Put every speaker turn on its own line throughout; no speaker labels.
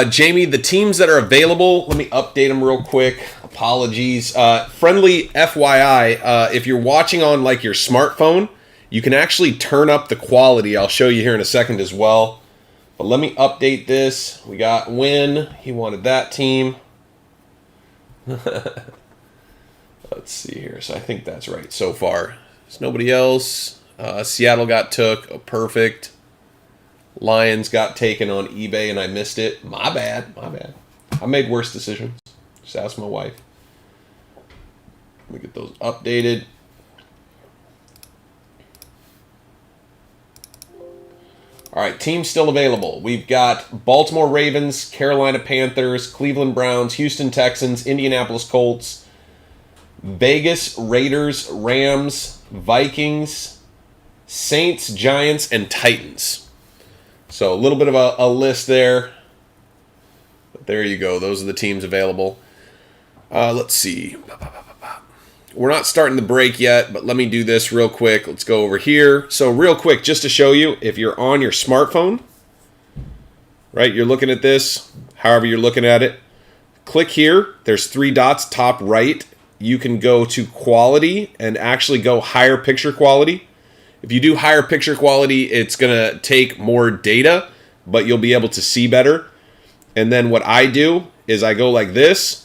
Jamie, the teams that are available, let me update them real quick. Apologies. Friendly FYI, if you're watching on like your smartphone, you can actually turn up the quality. I'll show you here in a second as well. But let me update this. We got Win. He wanted that team. Let's see here. So I think that's right so far. There's nobody else. Seattle got took. Oh, perfect. Lions got taken on eBay and I missed it. My bad. My bad. I made worse decisions. Just ask my wife. Let me get those updated. All right, teams still available. We've got Baltimore Ravens, Carolina Panthers, Cleveland Browns, Houston Texans, Indianapolis Colts, Vegas Raiders, Rams, Vikings, Saints, Giants, and Titans. So a little bit of a list there. But there you go. Those are the teams available. Let's see. We're not starting the break yet, but let me do this real quick. Let's go over here. So real quick, just to show you, if you're on your smartphone, right, you're looking at this, however you're looking at it, click here. There's 3 dots, top right. You can go to quality and actually go higher picture quality. If you do higher picture quality, it's going to take more data, but you'll be able to see better. And then what I do is I go like this,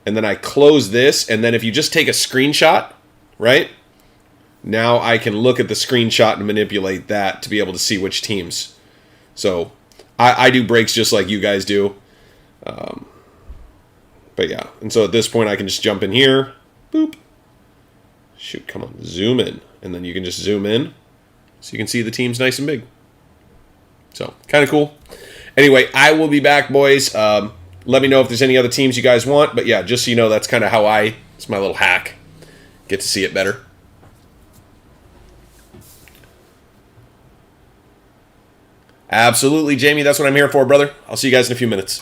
and then I close this, and then if you just take a screenshot, right, now I can look at the screenshot and manipulate that to be able to see which teams. So I do breaks just like you guys do. But yeah, and so at this point I can just jump in here, boop. Shoot, come on, zoom in. And then you can just zoom in so you can see the teams nice and big. So, kind of cool. Anyway, I will be back, boys. Let me know if there's any other teams you guys want. But yeah, just so you know, that's kind of how it's my little hack. Get to see it better. Absolutely, Jamie. That's what I'm here for, brother. I'll see you guys in a few minutes.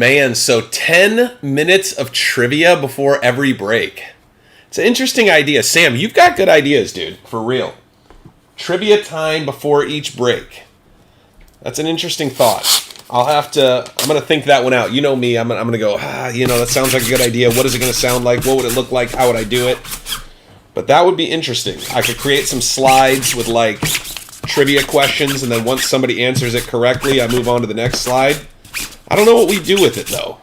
Man, so 10 minutes of trivia before every break. It's an interesting idea. Sam, you've got good ideas, dude. For real. Trivia time before each break. That's an interesting thought. I'm going to think that one out. You know me, I'm going to go, that sounds like a good idea. What is it going to sound like? What would it look like? How would I do it? But that would be interesting. I could create some slides with, like, trivia questions, and then once somebody answers it correctly, I move on to the next slide. I don't know what we do with it, though.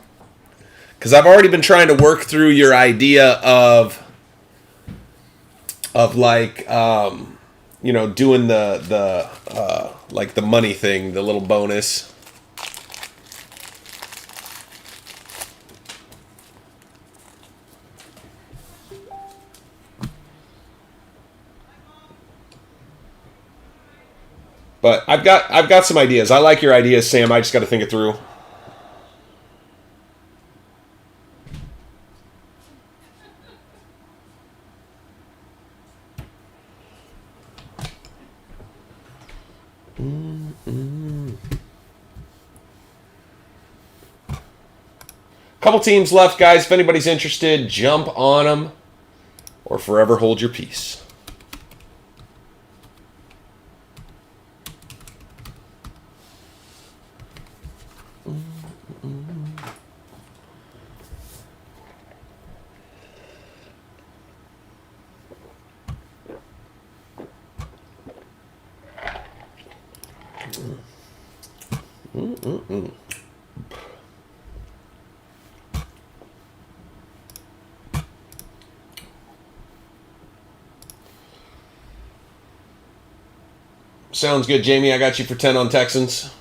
Because I've already been trying to work through your idea of like, doing the money thing, the little bonus. But I've got some ideas. I like your ideas, Sam. I just got to think it through. Couple teams left, guys. If anybody's interested, jump on them or forever hold your peace. Sounds good, Jamie. I got you for 10 on Texans.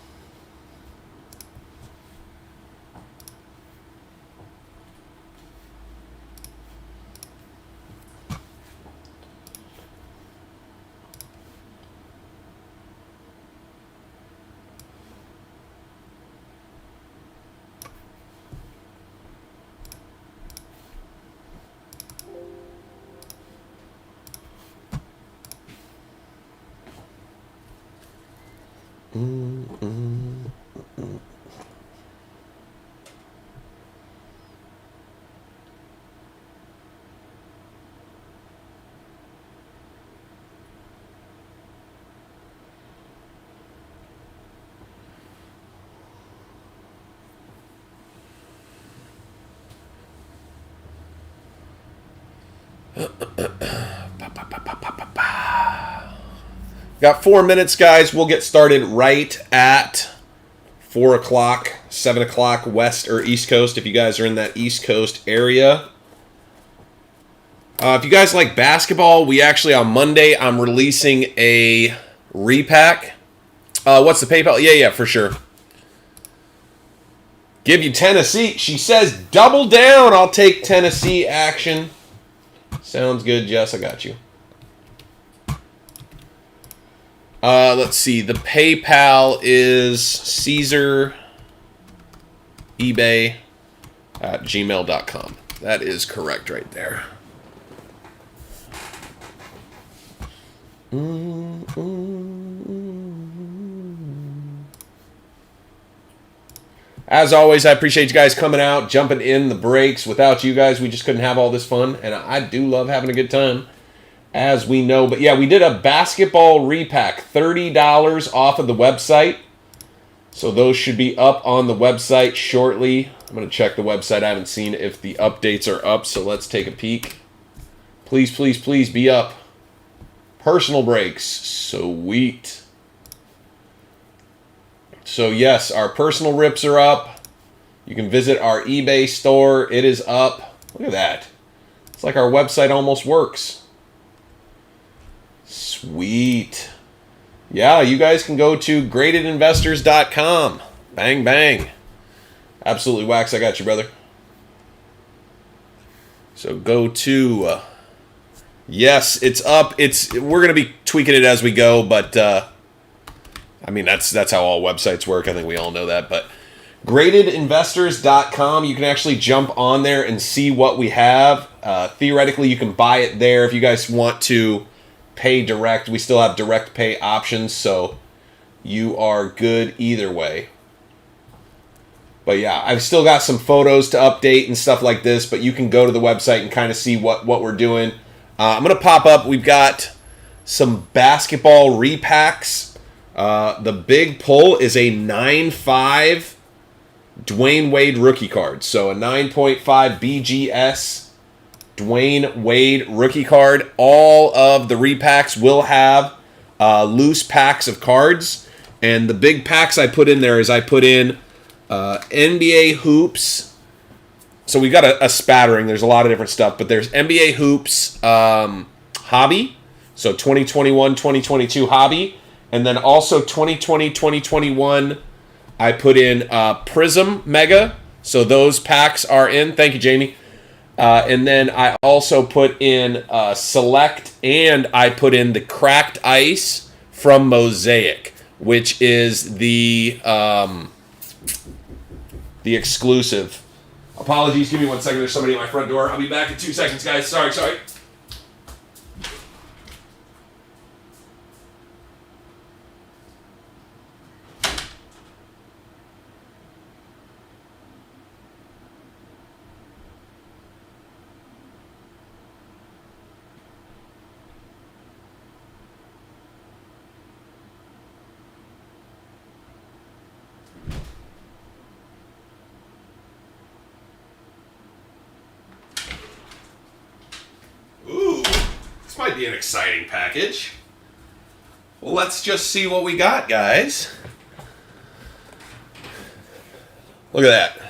Got 4 minutes, guys. We'll get started right at 4 o'clock, 7 o'clock West or East Coast if you guys are in that East Coast area. If you guys like basketball, we actually, on Monday, I'm releasing a repack. What's the PayPal? Yeah, for sure. Give you Tennessee. She says double down. I'll take Tennessee action. Sounds good, Jess. I got you. Let's see. The PayPal is Caesar eBay at gmail.com. That is correct right there. As always, I appreciate you guys coming out, jumping in the breaks. Without you guys, we just couldn't have all this fun, and I do love having a good time, as we know. But yeah, we did a basketball repack, $30 off of the website. So those should be up on the website shortly. I'm going to check the website. I haven't seen if the updates are up, so let's take a peek. Please, please, please be up. Personal breaks. Sweet. So yes, our personal rips are up. You can visit our eBay store. It is up. Look at that. It's like our website almost works. Sweet. Yeah, you guys can go to gradedinvestors.com. Bang, bang. Absolutely wax. I got you, brother. So go to... yes, it's up. We're going to be tweaking it as we go, but... I mean, that's how all websites work. I think we all know that. But gradedinvestors.com, you can actually jump on there and see what we have. Theoretically, you can buy it there if you guys want to pay direct. We still have direct pay options, so you are good either way. But yeah, I've still got some photos to update and stuff like this, but you can go to the website and kind of see what we're doing. I'm going to pop up. We've got some basketball repacks. The big pull is a 9.5 Dwayne Wade rookie card. So a 9.5 BGS Dwayne Wade rookie card. All of the repacks will have loose packs of cards. And the big packs I put in there is I put in NBA hoops. So we've got a spattering. There's a lot of different stuff, but there's NBA hoops hobby. So 2021, 2022 hobby. And then also 2020, 2021, I put in Prism Mega. So those packs are in. Thank you, Jamie. And then I also put in Select, and I put in the Cracked Ice from Mosaic, which is the exclusive. Apologies, give me 1 second. There's somebody at my front door. I'll be back in 2 seconds, guys. Sorry. Might be an exciting package. Well, let's just see what we got, guys. Look at that.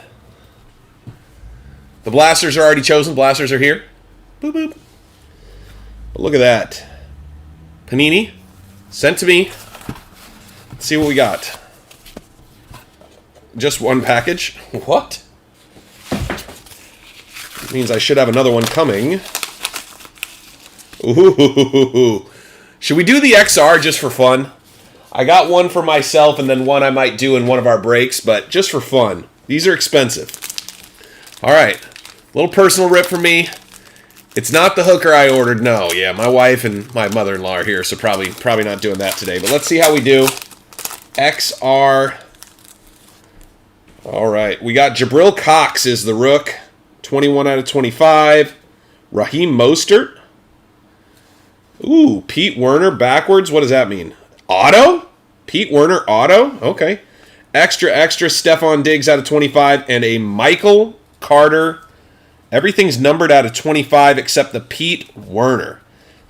The blasters are already chosen. Blasters are here. Boop, boop. But look at that. Panini, sent to me. Let's see what we got. Just one package. What? It means I should have another one coming. Ooh. Should we do the XR just for fun? I got one for myself and then one I might do in one of our breaks, but just for fun. These are expensive. All right. Little personal rip for me. It's not the hooker I ordered. No, yeah, my wife and my mother-in-law are here, so probably not doing that today. But let's see how we do. XR. All right. We got Jabril Cox is the rook. 21 out of 25. Raheem Mostert. Ooh, Pete Werner backwards. What does that mean? Auto? Pete Werner auto? Okay. Extra Stephon Diggs out of 25 and a Michael Carter. Everything's numbered out of 25 except the Pete Werner.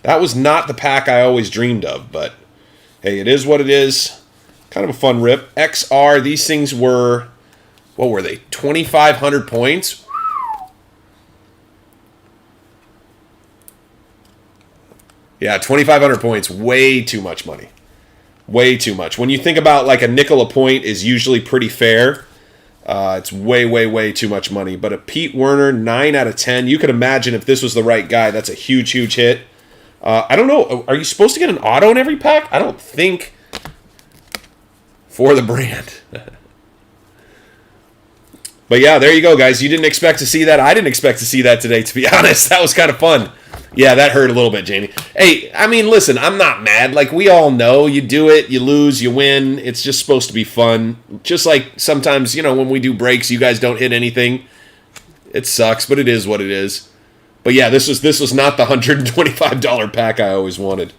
That was not the pack I always dreamed of, but hey, it is what it is. Kind of a fun rip. XR, these things were, what were they? 2,500 points? Yeah, 2,500 points. Way too much money. Way too much. When you think about like a nickel a point is usually pretty fair, it's way too much money. But a Pete Werner, 9 out of 10. You could imagine if this was the right guy, that's a huge hit. I don't know. Are you supposed to get an auto in every pack? I don't think. For the brand. But yeah, there you go, guys. You didn't expect to see that. I didn't expect to see that today, to be honest. That was kind of fun. Yeah, that hurt a little bit, Jamie. Hey, I mean, listen, I'm not mad. Like, we all know you do it, you lose, you win. It's just supposed to be fun. Just like sometimes, when we do breaks, you guys don't hit anything. It sucks, but it is what it is. But yeah, this was not the $125 pack I always wanted.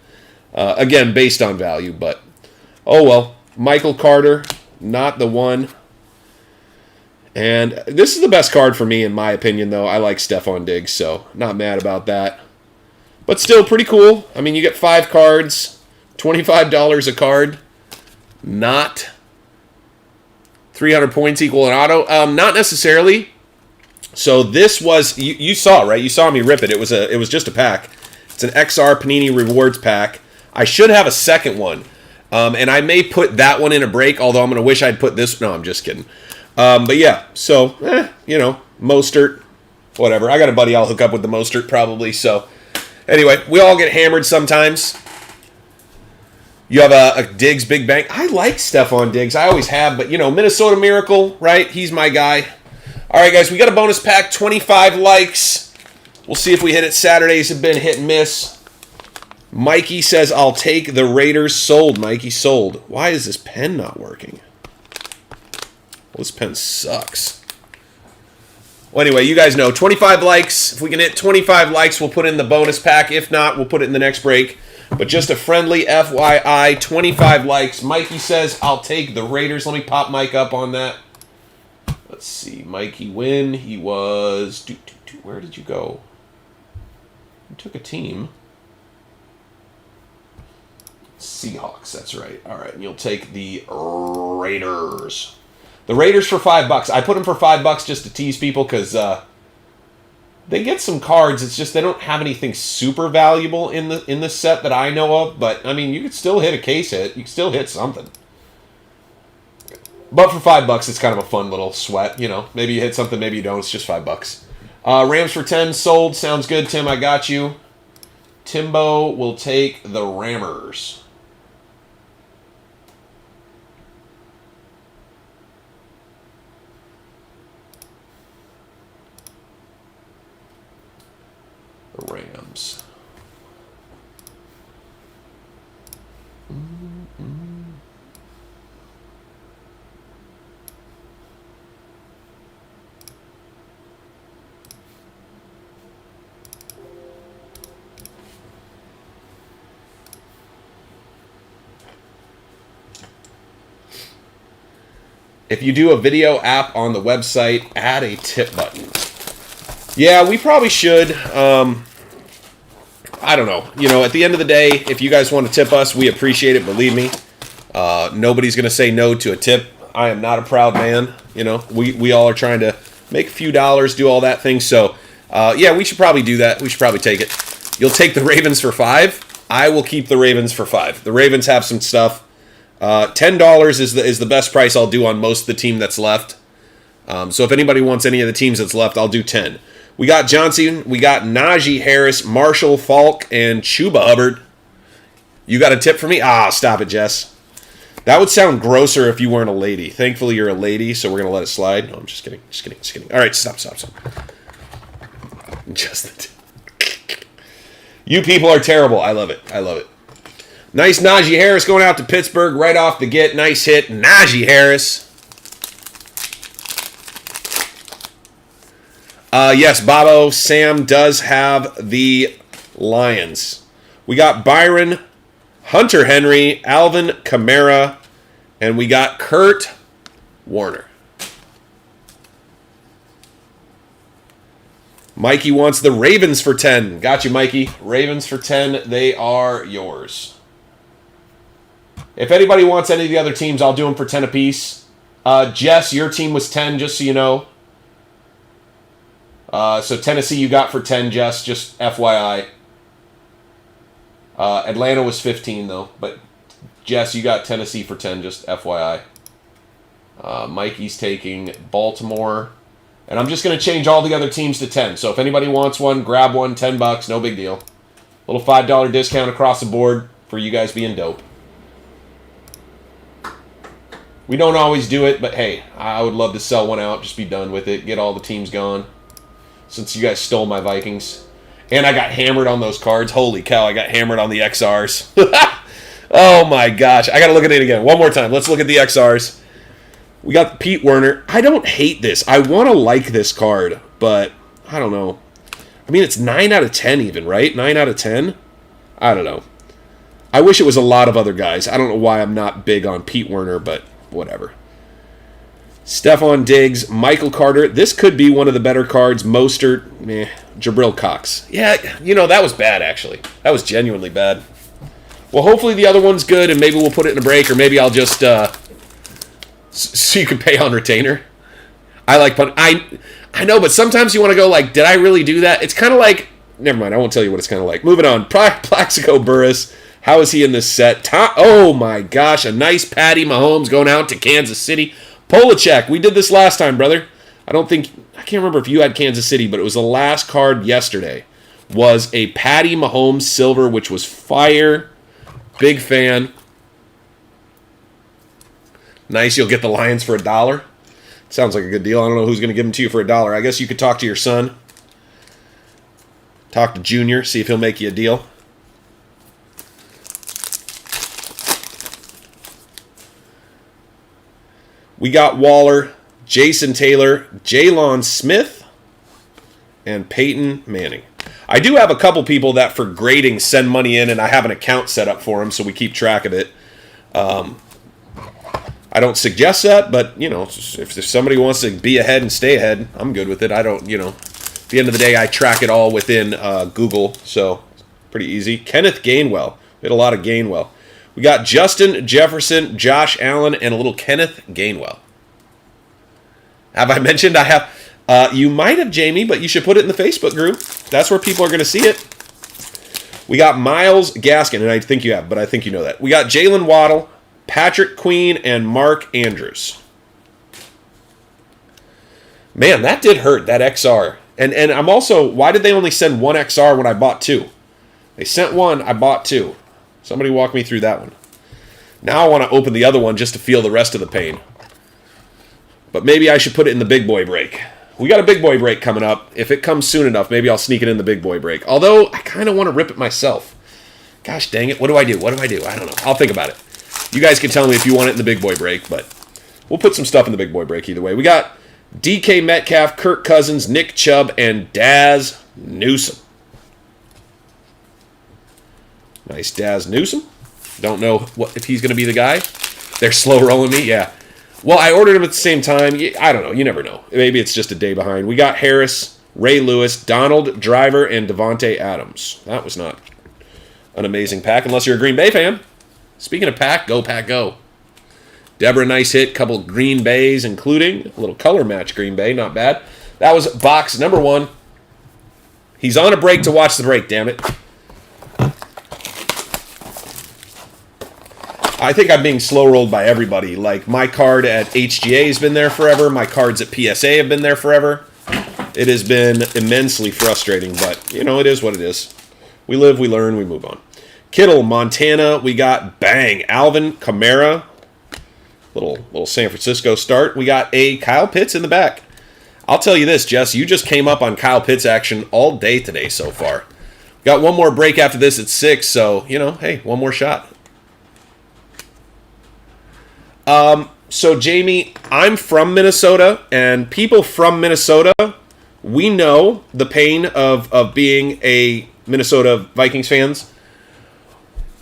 Again, based on value, but oh well. Michael Carter, not the one. And this is the best card for me, in my opinion, though. I like Stephon Diggs, so not mad about that. But still pretty cool. I mean, you get 5 cards, $25 a card. Not 300 points equal an auto. Not necessarily. So this was, you saw, right? You saw me rip it. It was just a pack. It's an XR Panini Rewards pack. I should have a second one. And I may put that one in a break, although I'm going to wish I'd put this. No, I'm just kidding. But yeah, so, Mostert, whatever. I got a buddy I'll hook up with the Mostert probably. So anyway, we all get hammered sometimes. You have a Diggs Big Bang. I like Stephon Diggs. I always have, but, Minnesota Miracle, right? He's my guy. All right, guys, we got a bonus pack, 25 likes. We'll see if we hit it. Saturdays have been hit and miss. Mikey says, I'll take the Raiders. Sold, Mikey, sold. Why is this pen not working? This pen sucks. Well, anyway, you guys know, 25 likes. If we can hit 25 likes, we'll put it in the bonus pack. If not, we'll put it in the next break. But just a friendly FYI, 25 likes. Mikey says, I'll take the Raiders. Let me pop Mike up on that. Let's see. Mikey win. He was... Where did you go? You took a team. Seahawks, that's right. All right, and you'll take the Raiders. The Raiders for $5. I put them for $5 just to tease people because they get some cards. It's just they don't have anything super valuable in the set that I know of. But I mean, you could still hit a case hit. You could still hit something. But for $5, it's kind of a fun little sweat. You know, maybe you hit something, maybe you don't. It's just $5. Rams for 10 sold. Sounds good, Tim. I got you. Timbo will take the Rammers. The Rams. If you do a video app on the website, add a tip button. Yeah, we probably should. I don't know. You know, at the end of the day, if you guys want to tip us, we appreciate it. Believe me. Nobody's going to say no to a tip. I am not a proud man. You know, we all are trying to make a few dollars, do all that thing. So, yeah, we should probably do that. We should probably take it. You'll take the Ravens for $5. I will keep the Ravens for $5. The Ravens have some stuff. $10 is the best price I'll do on most of the team that's left. So if anybody wants any of the teams that's left, I'll do 10. We got Johnson, we got Najee Harris, Marshall Falk, and Chuba Hubbard. You got a tip for me? Ah, stop it, Jess. That would sound grosser if you weren't a lady. Thankfully, you're a lady, so we're going to let it slide. No, I'm just kidding. Just kidding. All right, stop. You people are terrible. I love it. Nice Najee Harris going out to Pittsburgh right off the get. Nice hit, Najee Harris. Yes, Bobo, Sam does have the Lions. We got Byron, Hunter Henry, Alvin Kamara, and we got Kurt Warner. Mikey wants the Ravens for 10. Got you, Mikey. Ravens for 10. They are yours. If anybody wants any of the other teams, I'll do them for 10 apiece. Jess, your team was 10, just so you know. So Tennessee you got for 10, Jess, just FYI. Atlanta was 15, though. But, Jess, you got Tennessee for 10, just FYI. Mikey's taking Baltimore. And I'm just going to change all the other teams to 10. So if anybody wants one, grab one, $10, no big deal. Little $5 discount across the board for you guys being dope. We don't always do it, but hey, I would love to sell one out, just be done with it, get all the teams gone. Since you guys stole my Vikings. And I got hammered on those cards. Holy cow, I got hammered on the XRs. Oh my gosh. I got to look at it again. One more time. Let's look at the XRs. We got Pete Werner. I don't hate this. I want to like this card, but I don't know. I mean, it's 9 out of 10 even, right? 9 out of 10? I don't know. I wish it was a lot of other guys. I don't know why I'm not big on Pete Werner, but whatever. Stephon Diggs, Michael Carter. This could be one of the better cards. Mostert, meh. Jabril Cox. Yeah, you know, that was bad, actually. That was genuinely bad. Well, hopefully the other one's good, and maybe we'll put it in a break, or maybe I'll just, so you can pay on retainer. I like pun. I know, but sometimes you want to go like, did I really do that? It's kind of like, never mind, I won't tell you what it's kind of like. Moving on. Plaxico Burress. How is he in this set? Oh my gosh, a nice Patty Mahomes going out to Kansas City. Polachek, we did this last time, brother. I can't remember if you had Kansas City, but it was the last card yesterday. Was a Patty Mahomes silver, which was fire. Big fan. Nice, you'll get the Lions for $1. Sounds like a good deal. I don't know who's going to give them to you for $1. I guess you could talk to your son. Talk to Junior, see if he'll make you a deal. We got Waller, Jason Taylor, Jalon Smith, and Peyton Manning. I do have a couple people that for grading send money in, and I have an account set up for them, so we keep track of it. I don't suggest that, but, if somebody wants to be ahead and stay ahead, I'm good with it. I don't, at the end of the day, I track it all within Google, so pretty easy. Kenneth Gainwell. We had a lot of Gainwell. We got Justin Jefferson, Josh Allen, and a little Kenneth Gainwell. Have I mentioned I have... you might have, Jamie, but you should put it in the Facebook group. That's where people are going to see it. We got Myles Gaskin, and I think you have, but I think you know that. We got Jalen Waddle, Patrick Queen, and Mark Andrews. Man, that did hurt, that XR. And I'm also, why did they only send one XR when I bought two? They sent one, I bought two. Somebody walk me through that one. Now I want to open the other one just to feel the rest of the pain. But maybe I should put it in the big boy break. We got a big boy break coming up. If it comes soon enough, maybe I'll sneak it in the big boy break. Although, I kind of want to rip it myself. Gosh dang it, what do I do? I don't know. I'll think about it. You guys can tell me if you want it in the big boy break, but we'll put some stuff in the big boy break either way. We got DK Metcalf, Kirk Cousins, Nick Chubb, and Daz Newsome. Nice Daz Newsome. Don't know if he's going to be the guy. They're slow rolling me, yeah. Well, I ordered them at the same time. I don't know. You never know. Maybe it's just a day behind. We got Harris, Ray Lewis, Donald Driver, and Devontae Adams. That was not an amazing pack, unless you're a Green Bay fan. Speaking of pack, go Pack, go. Deborah, nice hit. Couple Green Bays, including a little color match Green Bay. Not bad. That was box number 1. He's on a break to watch the break, damn it. I think I'm being slow-rolled by everybody. Like, my card at HGA has been there forever. My cards at PSA have been there forever. It has been immensely frustrating, but, it is what it is. We live, we learn, we move on. Kittle, Montana. We got, bang, Alvin Kamara. Little San Francisco start. We got a Kyle Pitts in the back. I'll tell you this, Jess. You just came up on Kyle Pitts action all day today so far. Got one more break after this at 6, so, hey, one more shot. So Jamie, I'm from Minnesota, and people from Minnesota, we know the pain of being a Minnesota Vikings fans.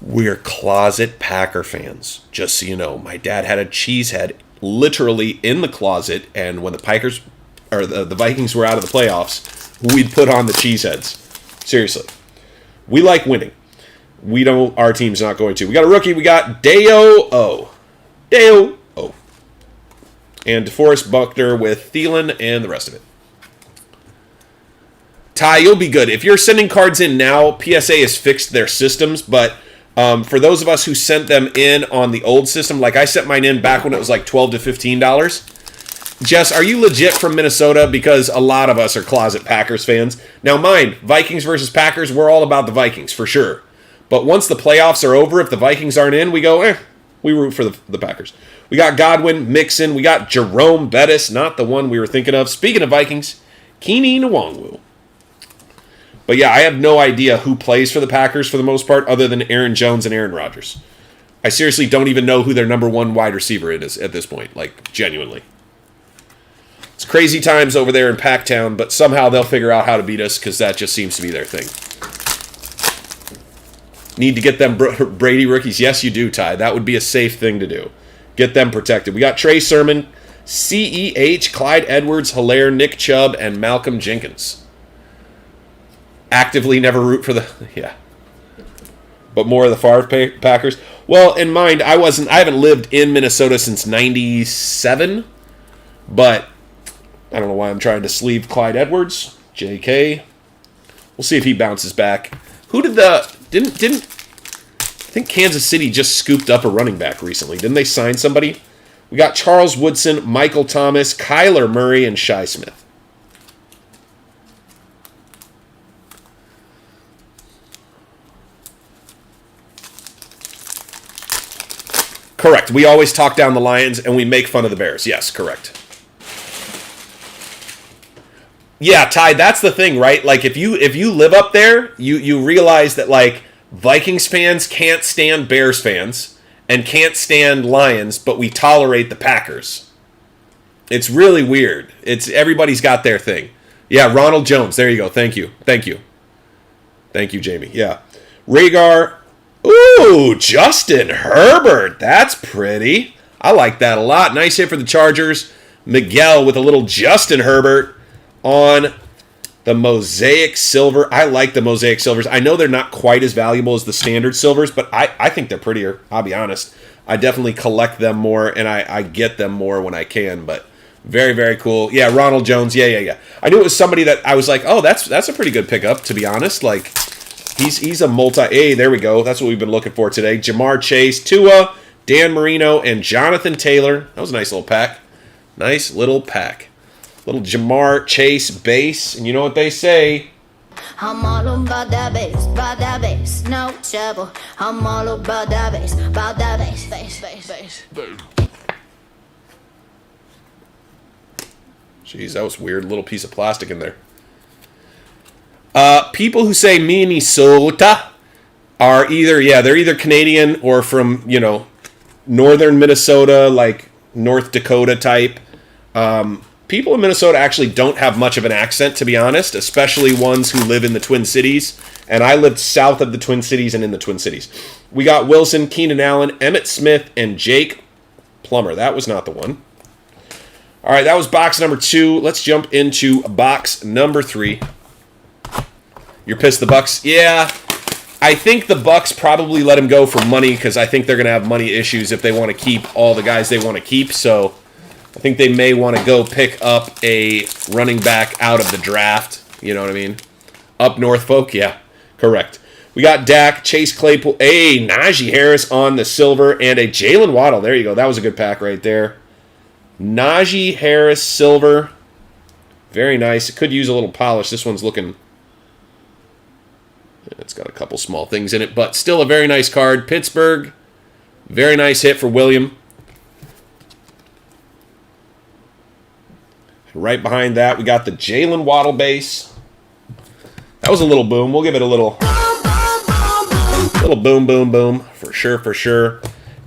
We're closet Packer fans, just so you know. My dad had a cheese head literally in the closet, and when the Vikings were out of the playoffs, we'd put on the cheese heads. Seriously. We like winning. Our team's not going to. We got a rookie, we got Deo-O. Deo-O. And DeForest Buckner with Thielen and the rest of it. Ty, you'll be good. If you're sending cards in now, PSA has fixed their systems, but for those of us who sent them in on the old system, like I sent mine in back when it was like $12 to $15. Jess, are you legit from Minnesota? Because a lot of us are closet Packers fans. Now mind, Vikings versus Packers, we're all about the Vikings, for sure. But once the playoffs are over, if the Vikings aren't in, we go, we root for the Packers. We got Godwin, Mixon. We got Jerome Bettis, not the one we were thinking of. Speaking of Vikings, Keeney Nwangwu. But yeah, I have no idea who plays for the Packers for the most part, other than Aaron Jones and Aaron Rodgers. I seriously don't even know who their number 1 wide receiver is at this point, like, genuinely. It's crazy times over there in Packtown, but somehow they'll figure out how to beat us, because that just seems to be their thing. Need to get them Brady rookies? Yes, you do, Ty. That would be a safe thing to do. Get them protected. We got Trey Sermon, CEH, Clyde Edwards-Helaire, Nick Chubb, and Malcolm Jenkins. Actively never root for yeah. But more of the Favre Packers. Well, in mind, I haven't lived in Minnesota since 97, but I don't know why I'm trying to sleeve Clyde Edwards. JK. We'll see if he bounces back. Who did I think Kansas City just scooped up a running back recently. Didn't they sign somebody? We got Charles Woodson, Michael Thomas, Kyler Murray, and Shi Smith. Correct. We always talk down the Lions and we make fun of the Bears. Yes, correct. Yeah, Ty, that's the thing, right? Like, if you live up there, you realize that, like, Vikings fans can't stand Bears fans and can't stand Lions, but we tolerate the Packers. It's really weird. It's everybody's got their thing. Yeah, Ronald Jones. There you go. Thank you. Thank you. Thank you, Jamie. Yeah. Rhaegar. Ooh, Justin Herbert. That's pretty. I like that a lot. Nice hit for the Chargers. Miguel with a little Justin Herbert on the Mosaic Silver. I like the Mosaic Silvers. I know they're not quite as valuable as the standard silvers, but I think they're prettier. I'll be honest. I definitely collect them more, and I get them more when I can, but very, very cool. Yeah, Ronald Jones. Yeah. I knew it was somebody that I was like, oh, that's a pretty good pickup, to be honest. Like, he's a Hey, there we go. That's what we've been looking for today. Jamar Chase, Tua, Dan Marino, and Jonathan Taylor. That was a nice little pack. Nice little pack. Little Jamar Chase base. And you know what they say?
I'm all about that bass, no trouble. I'm all about that bass, bass.
Jeez, that was weird. Little piece of plastic in there. People who say Minnesota are they're either Canadian or from, northern Minnesota, like North Dakota type. People in Minnesota actually don't have much of an accent, to be honest, especially ones who live in the Twin Cities. And I lived south of the Twin Cities and in the Twin Cities. We got Wilson, Keenan Allen, Emmitt Smith, and Jake Plummer. That was not the one. All right, that was box number 2. Let's jump into box number 3. You're pissed the Bucks? Yeah, I think the Bucks probably let him go for money because I think they're going to have money issues if they want to keep all the guys they want to keep. So I think they may want to go pick up a running back out of the draft. You know what I mean? Up north, folk? Yeah, correct. We got Dak, Chase Claypool, Najee Harris on the silver, and a Jalen Waddle. There you go. That was a good pack right there. Najee Harris, silver. Very nice. It could use a little polish. This one's looking... It's got a couple small things in it, but still a very nice card. Pittsburgh. Very nice hit for William. Right behind that, we got the Jalen Waddle base. That was a little boom. We'll give it a little boom, boom, boom. For sure.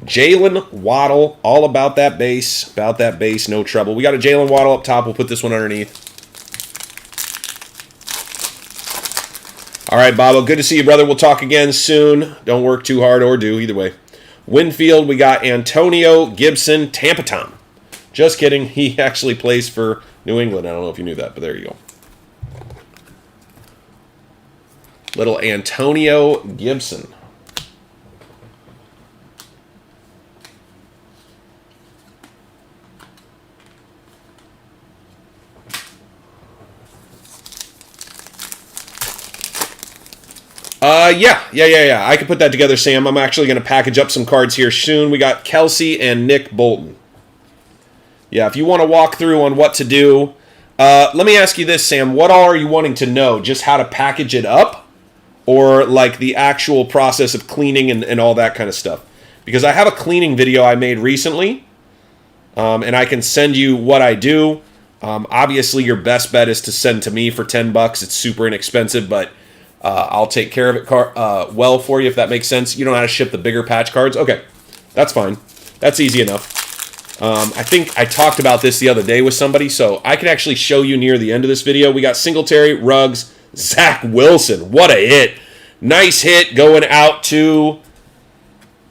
Jalen Waddle, all about that base. No trouble. We got a Jalen Waddle up top. We'll put this one underneath. All right, Bobo, good to see you, brother. We'll talk again soon. Don't work too hard or do, either way. Winfield, we got Antonio Gibson, Tampa Tom. Just kidding. He actually plays for New England. I don't know if you knew that, but there you go. Little Antonio Gibson. Yeah. I can put that together, Sam. I'm actually going to package up some cards here soon. We got Kelsey and Nick Bolton. Yeah, if you want to walk through on what to do, let me ask you this, Sam. What all are you wanting to know? Just how to package it up? Or like the actual process of cleaning and all that kind of stuff? Because I have a cleaning video I made recently, and I can send you what I do. Obviously, your best bet is to send to me for $10. It's super inexpensive, but I'll take care of it well for you, if that makes sense. You don't know how to ship the bigger patch cards? Okay, that's fine. That's easy enough. I think I talked about this the other day with somebody, so I can actually show you near the end of this video. We got Singletary, Ruggs, Zach Wilson. What a hit. Nice hit going out to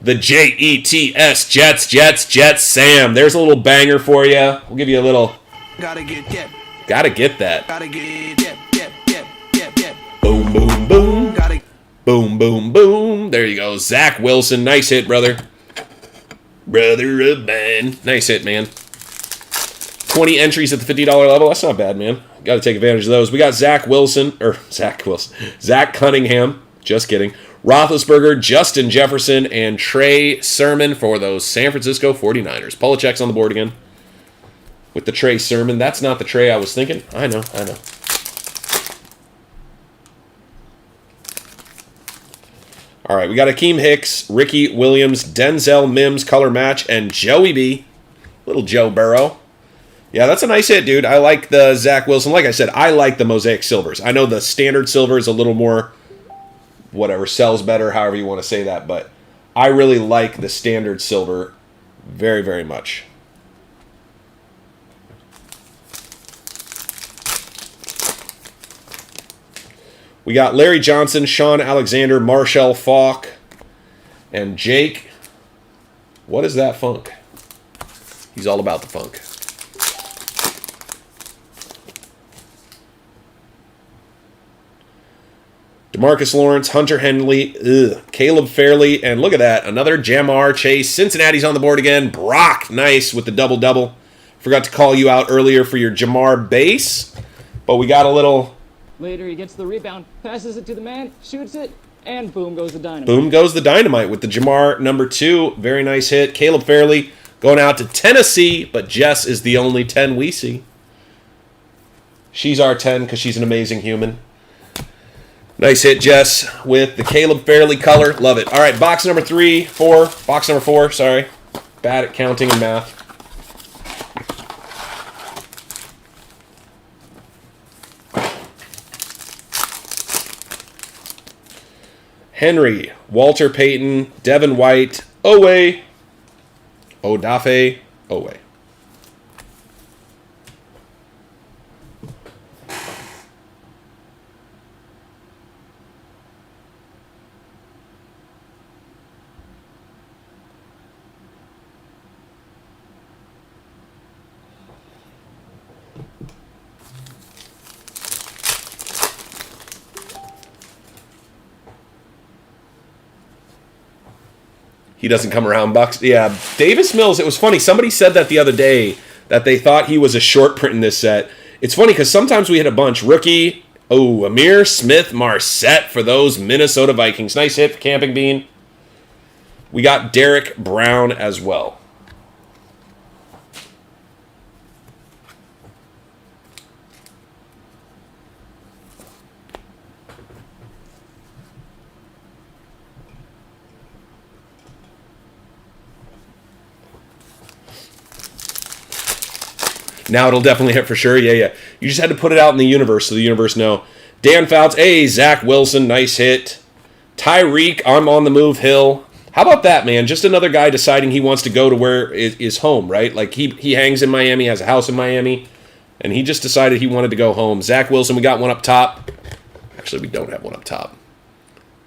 the Jets, Jets, Sam. There's a little banger for you. We'll give you a little... Gotta get that. Boom, boom, boom. Boom, boom, boom. There you go. Zach Wilson. Nice hit, brother. Brother of mine. Nice hit, man. 20 entries at the $50 level. That's not bad, man. Got to take advantage of those. We got Zach Cunningham. Just kidding. Roethlisberger, Justin Jefferson, and Trey Sermon for those San Francisco 49ers. Polachek's on the board again with the Trey Sermon. That's not the Trey I was thinking. I know. All right, we got Akeem Hicks, Ricky Williams, Denzel Mims, color match, and Joey B. Little Joe Burrow. Yeah, that's a nice hit, dude. I like the Zach Wilson. Like I said, I like the Mosaic Silvers. I know the standard silver is a little more, whatever, sells better, however you want to say that, but I really like the standard silver very, very much. We got Larry Johnson, Sean Alexander, Marshall Faulk, and Jake. What is that funk? He's all about the funk. DeMarcus Lawrence, Hunter Henley, Caleb Fairley, and look at that. Another Jamar Chase. Cincinnati's on the board again. Brock, nice with the double-double. Forgot to call you out earlier for your Jamar base, but we got a little...
Later, he gets the rebound, passes it to the man, shoots it, and boom goes the dynamite.
Boom goes the dynamite with the Jamar number 2. Very nice hit. Caleb Fairley going out to Tennessee, but Jess is the only 10 we see. She's our 10 because she's an amazing human. Nice hit, Jess, with the Caleb Fairley color. Love it. All right, box number 4. Box number 4, sorry. Bad at counting and math. Henry, Walter Payton, Devin White, Owe, Odafe, Owe. He doesn't come around, Bucks. Yeah, Davis Mills, it was funny. Somebody said that the other day, that they thought he was a short print in this set. It's funny because sometimes we hit a bunch. Rookie, Amir Smith Marset for those Minnesota Vikings. Nice hit for Camping Bean. We got Derek Brown as well. Now it'll definitely hit for sure. Yeah. You just had to put it out in the universe so the universe know. Dan Fouts. Hey, Zach Wilson. Nice hit. Tyreek. I'm on the move. Hill. How about that, man? Just another guy deciding he wants to go to where is home, right? Like he hangs in Miami, has a house in Miami, and he just decided he wanted to go home. Zach Wilson. We got one up top. Actually, we don't have one up top.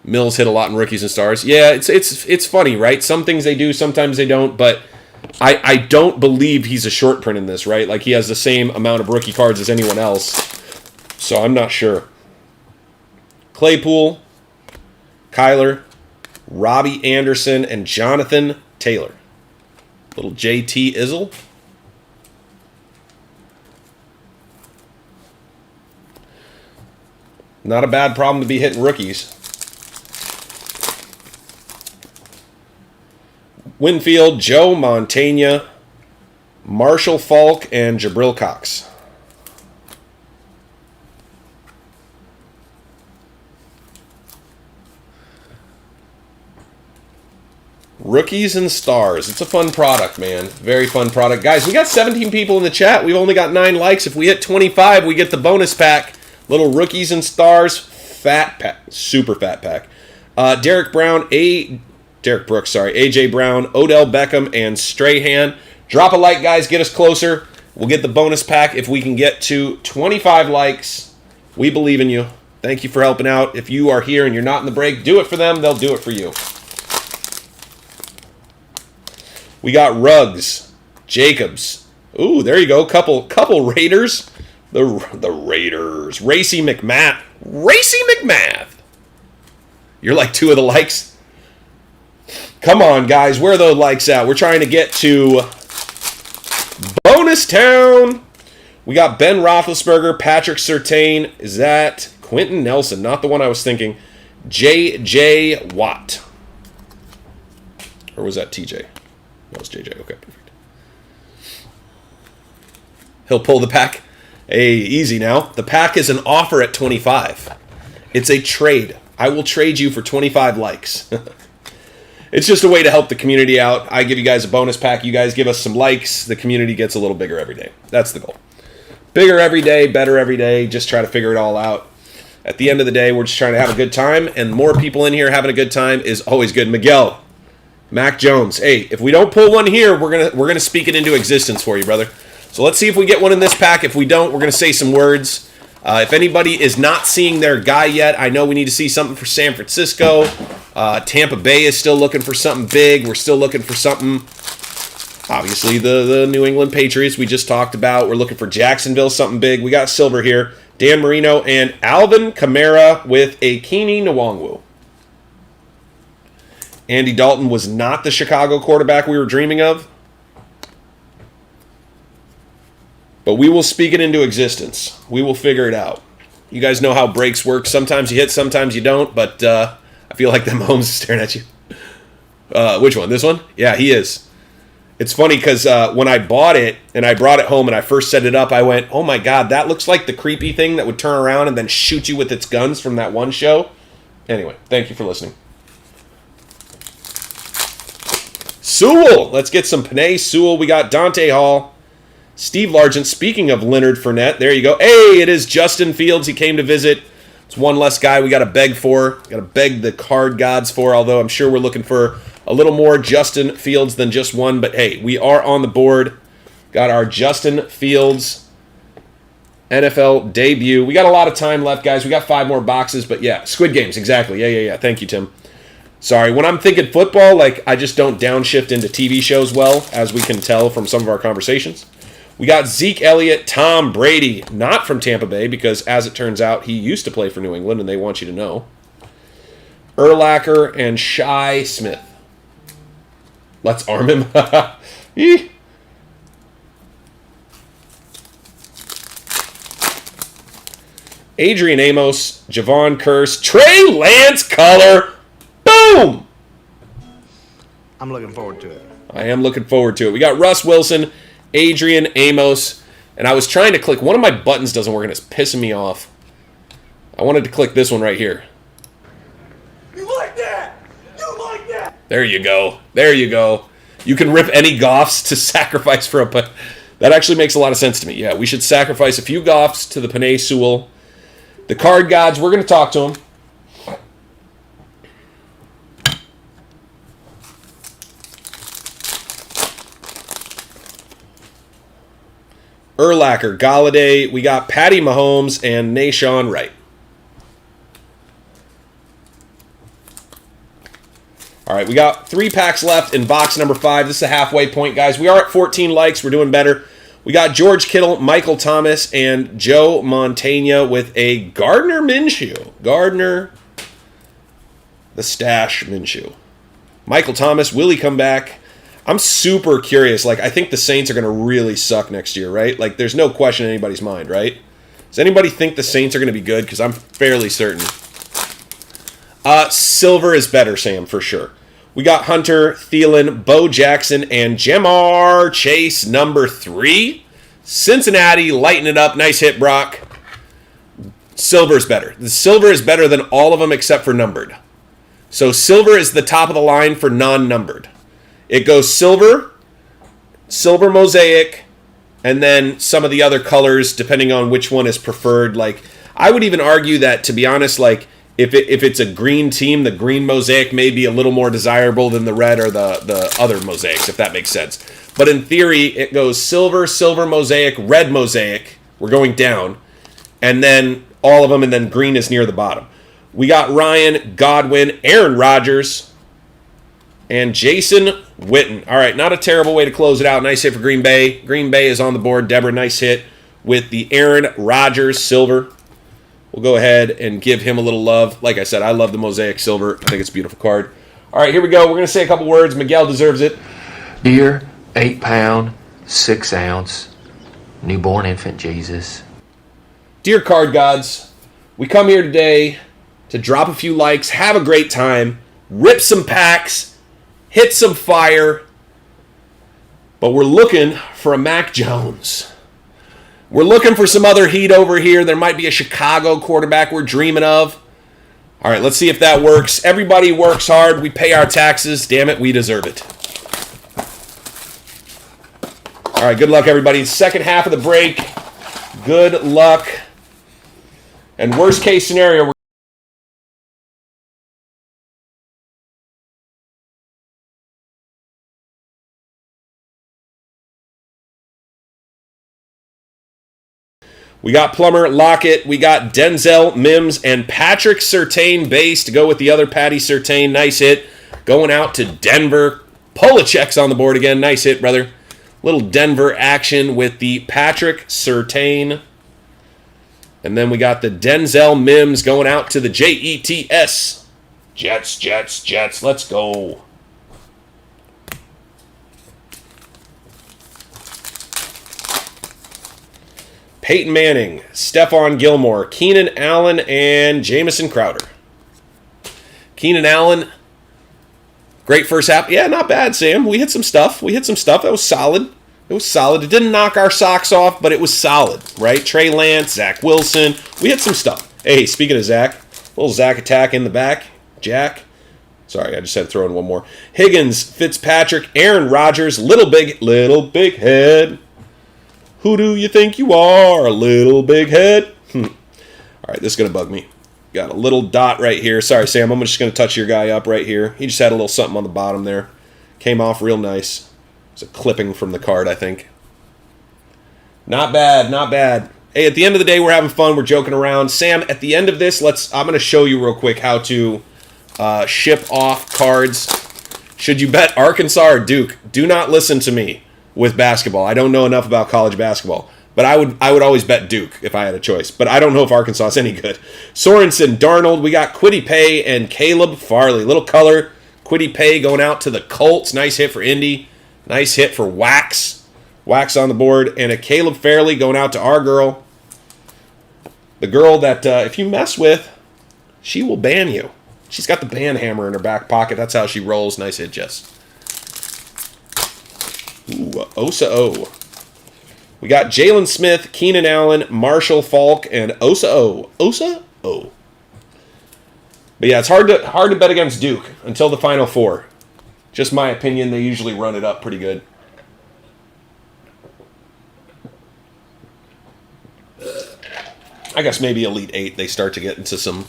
Mills hit a lot in rookies and stars. Yeah, it's funny, right? Some things they do, sometimes they don't, but I don't believe he's a short print in this, right? Like, he has the same amount of rookie cards as anyone else. So I'm not sure. Claypool, Kyler, Robbie Anderson, and Jonathan Taylor. Little JT Izzle. Not a bad problem to be hitting rookies. Winfield, Joe Montana, Marshall Faulk, and Jabril Cox. Rookies and stars. It's a fun product, man. Very fun product. Guys, we got 17 people in the chat. We've only got 9 likes. If we hit 25, we get the bonus pack. Little rookies and stars. Fat pack. Super fat pack. Derek Brooks, AJ Brown, Odell Beckham, and Strahan. Drop a like, guys. Get us closer. We'll get the bonus pack if we can get to 25 likes. We believe in you. Thank you for helping out. If you are here and you're not in the break, do it for them. They'll do it for you. We got Ruggs, Jacobs. Ooh, there you go. Couple Raiders. The Raiders. Racy McMath. You're like 2 of the likes. Come on, guys. Where are those likes at? We're trying to get to Bonus Town. We got Ben Roethlisberger, Patrick Surtain. Is that Quentin Nelson? Not the one I was thinking. J.J. Watt. Or was that T.J.? That was J.J. Okay, perfect. He'll pull the pack. Hey, easy now. The pack is an offer at 25. It's a trade. I will trade you for 25 likes. It's just a way to help the community out. I give you guys a bonus pack. You guys give us some likes. The community gets a little bigger every day. That's the goal. Bigger every day, better every day. Just try to figure it all out. At the end of the day, we're just trying to have a good time, and more people in here having a good time is always good. Miguel, Mac Jones. Hey, if we don't pull one here, we're gonna speak it into existence for you, brother. So let's see if we get one in this pack. If we don't, we're gonna say some words. If anybody is not seeing their guy yet, I know we need to see something for San Francisco. Tampa Bay is still looking for something big. We're still looking for something. Obviously, the New England Patriots we just talked about. We're looking for Jacksonville, something big. We got silver here. Dan Marino and Alvin Kamara with a Keeney Nwangwu. Andy Dalton was not the Chicago quarterback we were dreaming of. But we will speak it into existence. We will figure it out. You guys know how breaks work. Sometimes you hit, sometimes you don't. But I feel like that Mahomes is staring at you. Which one? This one? Yeah, he is. It's funny because when I bought it and I brought it home and I first set it up, I went, oh my God, that looks like the creepy thing that would turn around and then shoot you with its guns from that one show. Anyway, thank you for listening. Sewell. Let's get some Panay Sewell. We got Dante Hall. Steve Largent, speaking of Leonard Fournette, there you go. Hey, it is Justin Fields. He came to visit. It's one less guy we got to beg for. Got to beg the card gods for, although I'm sure we're looking for a little more Justin Fields than just one. But hey, we are on the board. Got our Justin Fields NFL debut. We got a lot of time left, guys. We got 5 more boxes, but yeah, Squid Games, exactly. Yeah. Thank you, Tim. Sorry, when I'm thinking football, I just don't downshift into TV shows well, as we can tell from some of our conversations. We got Zeke Elliott, Tom Brady, not from Tampa Bay, because as it turns out, he used to play for New England, and they want you to know. Urlacher and Shi Smith. Let's arm him. Adrian Amos, Javon Curse, Trey Lance color. Boom!
I'm looking forward to it.
I am looking forward to it. We got Russ Wilson, Adrian Amos, and I was trying to click. One of my buttons doesn't work, and it's pissing me off. I wanted to click this one right here.
You like that? You like that?
There you go. There you go. You can rip any Goffs to sacrifice for a... That actually makes a lot of sense to me. Yeah, we should sacrifice a few Goffs to the Panay Sewell. The card gods, we're going to talk to them. Urlacher, Galladay, we got Patty Mahomes and Nashawn Wright. All right, we got 3 packs left in box number 5. This is a halfway point, guys. We are at 14 likes. We're doing better. We got George Kittle, Michael Thomas, and Joe Montana with a Gardner Minshew. Gardner, the stash Minshew. Michael Thomas, will he come back? I'm super curious. I think the Saints are going to really suck next year, right? There's no question in anybody's mind, right? Does anybody think the Saints are going to be good? Because I'm fairly certain. Silver is better, Sam, for sure. We got Hunter, Thielen, Bo Jackson, and Jamar Chase, number 3. Cincinnati, lighten it up. Nice hit, Brock. Silver's better. The silver is better than all of them except for numbered. So silver is the top of the line for non-numbered. It goes silver, silver mosaic, and then some of the other colors, depending on which one is preferred. I would even argue that, to be honest, if it's a green team, the green mosaic may be a little more desirable than the red or the other mosaics, if that makes sense. But in theory, it goes silver, silver mosaic, red mosaic. We're going down. And then all of them, and then green is near the bottom. We got Ryan, Godwin, Aaron Rodgers, and Jason Witten. All right, not a terrible way to close it out. Nice hit for Green Bay. Green Bay is on the board. Deborah, nice hit with the Aaron Rodgers silver. We'll go ahead and give him a little love. Like I said, I love the mosaic silver. I think it's a beautiful card. All right, here we go. We're going to say a couple words. Miguel deserves it.
Dear 8-pound, 6-ounce, newborn infant Jesus.
Dear card gods, we come here today to drop a few likes, have a great time, rip some packs, hit some fire, but we're looking for a Mac Jones. We're looking for some other heat over here. There might be a Chicago quarterback we're dreaming of. All right, let's see if that works. Everybody works hard. We pay our taxes. Damn it, we deserve it. All right, good luck, everybody. Second half of the break. Good luck. And worst case scenario, We got Plummer, Lockett, we got Denzel, Mims, and Patrick Surtain base to go with the other Patty Surtain. Nice hit. Going out to Denver. Polachek's on the board again. Nice hit, brother. Little Denver action with the Patrick Surtain. And then we got the Denzel Mims going out to the Jets. Jets. Let's go. Peyton Manning, Stephon Gilmore, Keenan Allen, and Jamison Crowder. Keenan Allen, great first half. Yeah, not bad, Sam. We hit some stuff. That was solid. It didn't knock our socks off, but it was solid, right? Trey Lance, Zach Wilson. We hit some stuff. Hey, speaking of Zach, little Zach attack in the back. Jack. Sorry, I just had to throw in one more. Higgins, Fitzpatrick, Aaron Rodgers, little big head. Who do you think you are, little big head? All right, this is going to bug me. Got a little dot right here. Sorry, Sam, I'm just going to touch your guy up right here. He just had a little something on the bottom there. Came off real nice. It's a clipping from the card, I think. Not bad. Hey, at the end of the day, we're having fun. We're joking around. Sam, at the end of this, I'm going to show you real quick how to ship off cards. Should you bet Arkansas or Duke? Do not listen to me with basketball. I don't know enough about college basketball. But I would always bet Duke if I had a choice. But I don't know if Arkansas is any good. Sorensen, Darnold, we got Kwity Paye and Caleb Farley. Little color. Kwity Paye going out to the Colts. Nice hit for Indy. Nice hit for Wax. Wax on the board. And a Caleb Fairley going out to our girl. The girl that if you mess with, she will ban you. She's got the ban hammer in her back pocket. That's how she rolls. Nice hit, Jess. Ooh, Osa-O. We got Jalen Smith, Keenan Allen, Marshall Falk, and Osa-O. Osa-O. But yeah, it's hard to bet against Duke until the Final Four. Just my opinion, they usually run it up pretty good. I guess maybe Elite Eight, they start to get into some...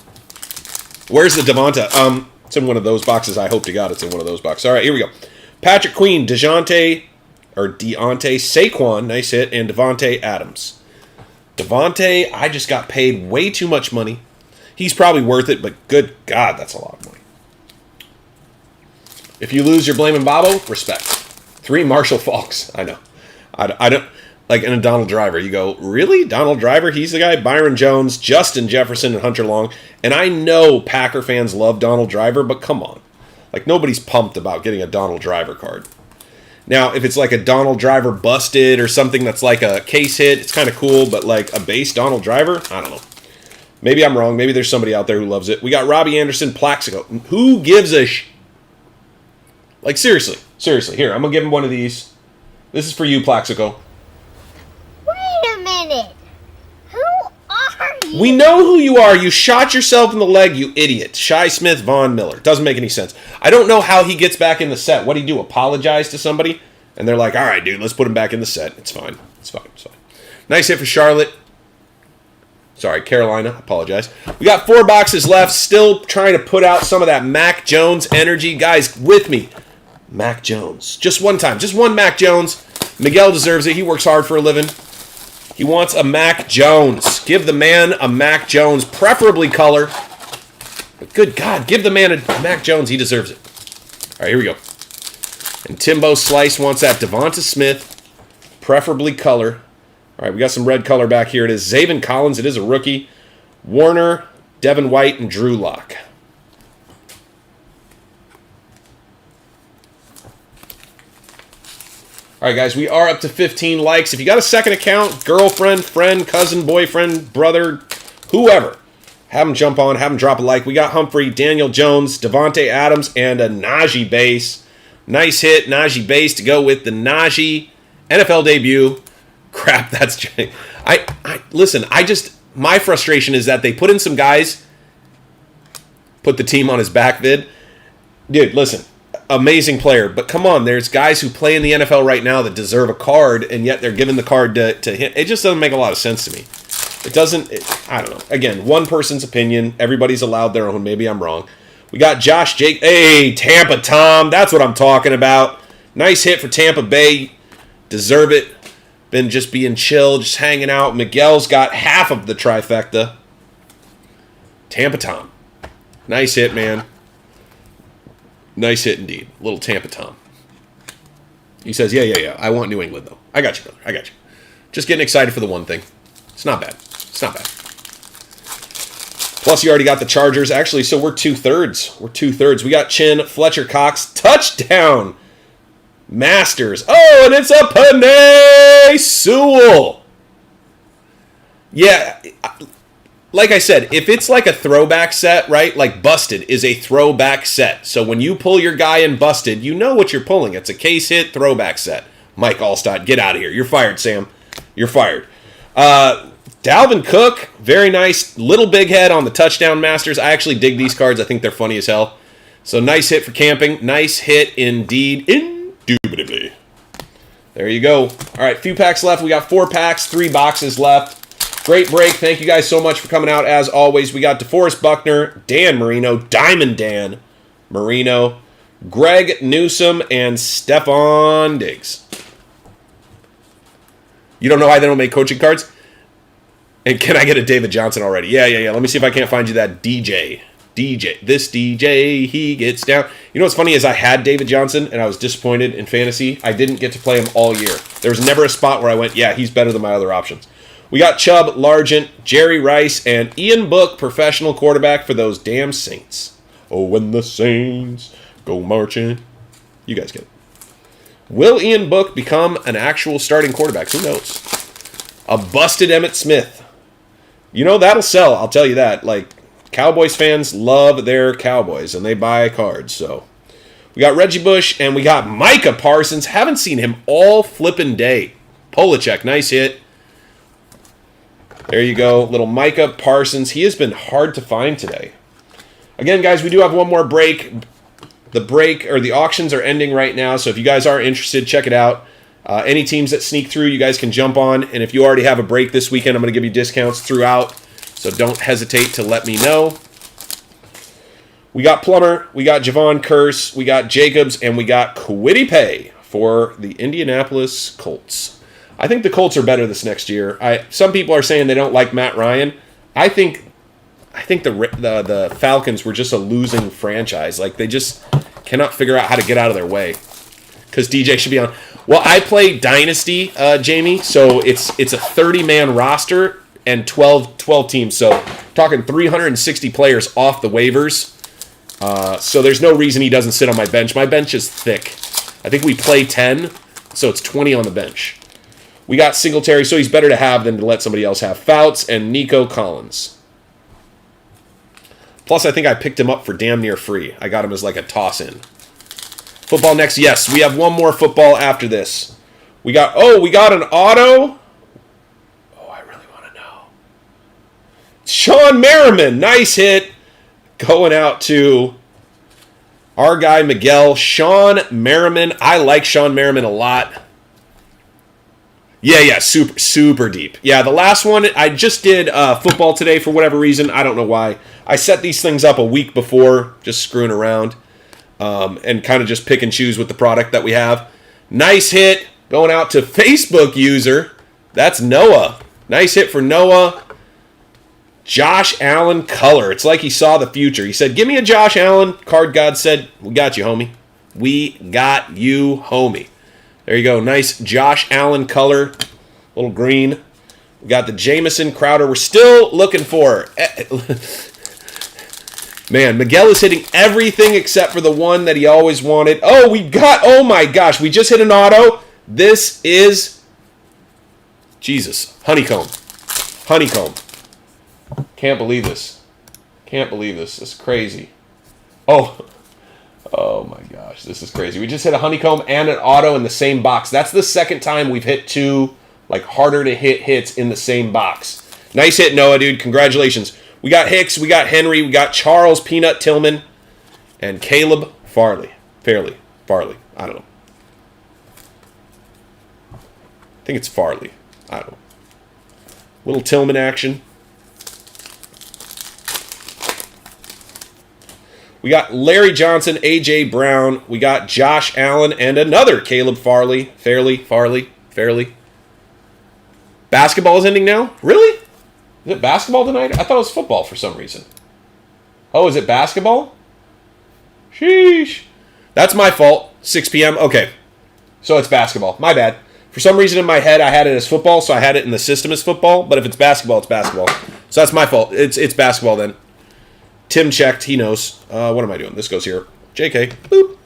Where's the Devonta? It's in one of those boxes. I hope to God it's in one of those boxes. All right, here we go. Patrick Queen, Deontay, Saquon, nice hit, and Devontae Adams. Devontae, I just got paid way too much money. He's probably worth it, but good God, that's a lot of money. If you lose, you're blaming Bobo. Respect. 3 Marshall Falks. I know. I don't like in a Donald Driver. You go, really? Donald Driver? He's the guy. Byron Jones, Justin Jefferson, and Hunter Long. And I know Packer fans love Donald Driver, but come on. Like, nobody's pumped about getting a Donald Driver card. Now, if it's like a Donald Driver busted or something that's like a case hit, it's kind of cool, but like a base Donald Driver, I don't know. Maybe I'm wrong. Maybe there's somebody out there who loves it. We got Robbie Anderson, Plaxico. Who gives a Like, seriously. Here, I'm going to give him one of these. This is for you, Plaxico.
Wait a minute. Who are you?
We know who you are. You shot yourself in the leg, you idiot. Shai Smith, Von Miller. Doesn't make any sense. I don't know how he gets back in the set. What'd he do? Apologize to somebody? And they're like, all right, dude, let's put him back in the set. It's fine. Nice hit for Charlotte. Sorry, Carolina. Apologize. We got 4 boxes left. Still trying to put out some of that Mac Jones energy. Guys, with me. Mac Jones. Just one time. Just one Mac Jones. Miguel deserves it. He works hard for a living. He wants a Mac Jones. Give the man a Mac Jones, preferably color. But good God, give the man a Mac Jones. He deserves it. All right, here we go. And Timbo Slice wants that Devonta Smith, preferably color. All right, we got some red color back here. It is Zaven Collins. It is a rookie. Warner, Devin White, and Drew Lock. All right, guys, we are up to 15 likes. If you got a second account, girlfriend, friend, cousin, boyfriend, brother, whoever, have them jump on, have them drop a like. We got Humphrey, Daniel Jones, Devontae Adams, and a Najee base. Nice hit, Najee base to go with the Najee NFL debut. Crap, that's... Listen, my frustration is that they put in some guys, put the team on his back vid. Dude, listen. Amazing player, but come on, there's guys who play in the NFL right now that deserve a card, and yet they're giving the card to him. It just doesn't make a lot of sense to me. I don't know. Again, one person's opinion. Everybody's allowed their own. Maybe I'm wrong. We got Josh Jake. Hey, Tampa Tom. That's what I'm talking about. Nice hit for Tampa Bay. Deserve it. Been just being chill, just hanging out. Miguel's got half of the trifecta. Tampa Tom. Nice hit, man. Nice hit indeed. Little Tampa Tom. He says, yeah. I want New England, though. I got you, brother. I got you. Just getting excited for the one thing. It's not bad. It's not bad. Plus, you already got the Chargers. Actually, so we're 2/3. We're 2/3. We got Chin, Fletcher Cox, touchdown. Masters. Oh, and it's a Penei Sewell. Yeah, like I said, if it's like a throwback set, right? Like Busted is a throwback set. So when you pull your guy in Busted, you know what you're pulling. It's a case hit throwback set. Mike Allstott, get out of here. You're fired, Sam. You're fired. Dalvin Cook, very nice. Little big head on the touchdown Masters. I actually dig these cards. I think they're funny as hell. So nice hit for camping. Nice hit indeed. Indubitably. There you go. All right, few packs left. We got 4 packs, 3 boxes left. Great break. Thank you guys so much for coming out. As always, we got DeForest Buckner, Dan Marino, Diamond Dan Marino, Greg Newsome, and Stephon Diggs. You don't know why they don't make coaching cards? And can I get a David Johnson already? Yeah. Let me see if I can't find you that DJ. This DJ, he gets down. You know what's funny is I had David Johnson, and I was disappointed in fantasy. I didn't get to play him all year. There was never a spot where I went, yeah, he's better than my other options. We got Chubb, Largent, Jerry Rice, and Ian Book, professional quarterback for those damn Saints. Oh, when the Saints go marching. You guys get it. Will Ian Book become an actual starting quarterback? Who knows? A busted Emmitt Smith. You know, that'll sell, I'll tell you that. Like, Cowboys fans love their Cowboys, and they buy cards, so. We got Reggie Bush, and we got Micah Parsons. Haven't seen him all flippin' day. Polacek, nice hit. There you go, little Micah Parsons. He has been hard to find today. Again, guys, we do have one more break. The auctions are ending right now, so if you guys are interested, check it out. Any teams that sneak through, you guys can jump on. And if you already have a break this weekend, I'm going to give you discounts throughout. So don't hesitate to let me know. We got Plummer, we got Javon Curse, we got Jacobs, and we got Kwity Paye for the Indianapolis Colts. I think the Colts are better this next year. Some people are saying they don't like Matt Ryan. I think the Falcons were just a losing franchise. Like, they just cannot figure out how to get out of their way. Because DJ should be on. Well, I play Dynasty, Jamie, so it's a 30-man roster and 12 teams. So talking 360 players off the waivers. So there's no reason he doesn't sit on my bench. My bench is thick. I think we play 10, so it's 20 on the bench. We got Singletary, so he's better to have than to let somebody else have. Fouts and Nico Collins. Plus, I think I picked him up for damn near free. I got him as like a toss-in. Football next. Yes, we have one more football after this. We got an auto. Oh, I really want to know. Sean Merriman. Nice hit. Going out to our guy Miguel. Sean Merriman. I like Sean Merriman a lot. Yeah, super deep. Yeah, the last one, I just did football today for whatever reason. I don't know why. I set these things up a week before, just screwing around, and kind of just pick and choose with the product that we have. Nice hit going out to Facebook user. That's Noah. Nice hit for Noah. Josh Allen color. It's like he saw the future. He said, give me a Josh Allen. Card God said, we got you, homie. We got you, homie. There you go. Nice Josh Allen color. Little green. We got the Jamison Crowder. We're still looking for. Man, Miguel is hitting everything except for the one that he always wanted. Oh my gosh. We just hit an auto. This is. Jesus. Honeycomb. Can't believe this. This is crazy. Oh my gosh, this is crazy. We just hit a honeycomb and an auto in the same box. That's the second time we've hit two harder to hit hits in the same box. Nice hit, Noah, dude. Congratulations. We got Hicks, we got Henry, we got Charles Peanut Tillman, and Caleb Farley. Farley. I don't know. I think it's Farley. I don't know. Little Tillman action. We got Larry Johnson, A.J. Brown. We got Josh Allen and another Caleb Farley. Farley. Basketball is ending now? Really? Is it basketball tonight? I thought it was football for some reason. Oh, is it basketball? Sheesh. That's my fault. 6 p.m. Okay. So it's basketball. My bad. For some reason in my head, I had it as football, so I had it in the system as football. But if it's basketball, it's basketball. So that's my fault. It's basketball then. Tim checked. He knows. What am I doing? This goes here. JK. Boop.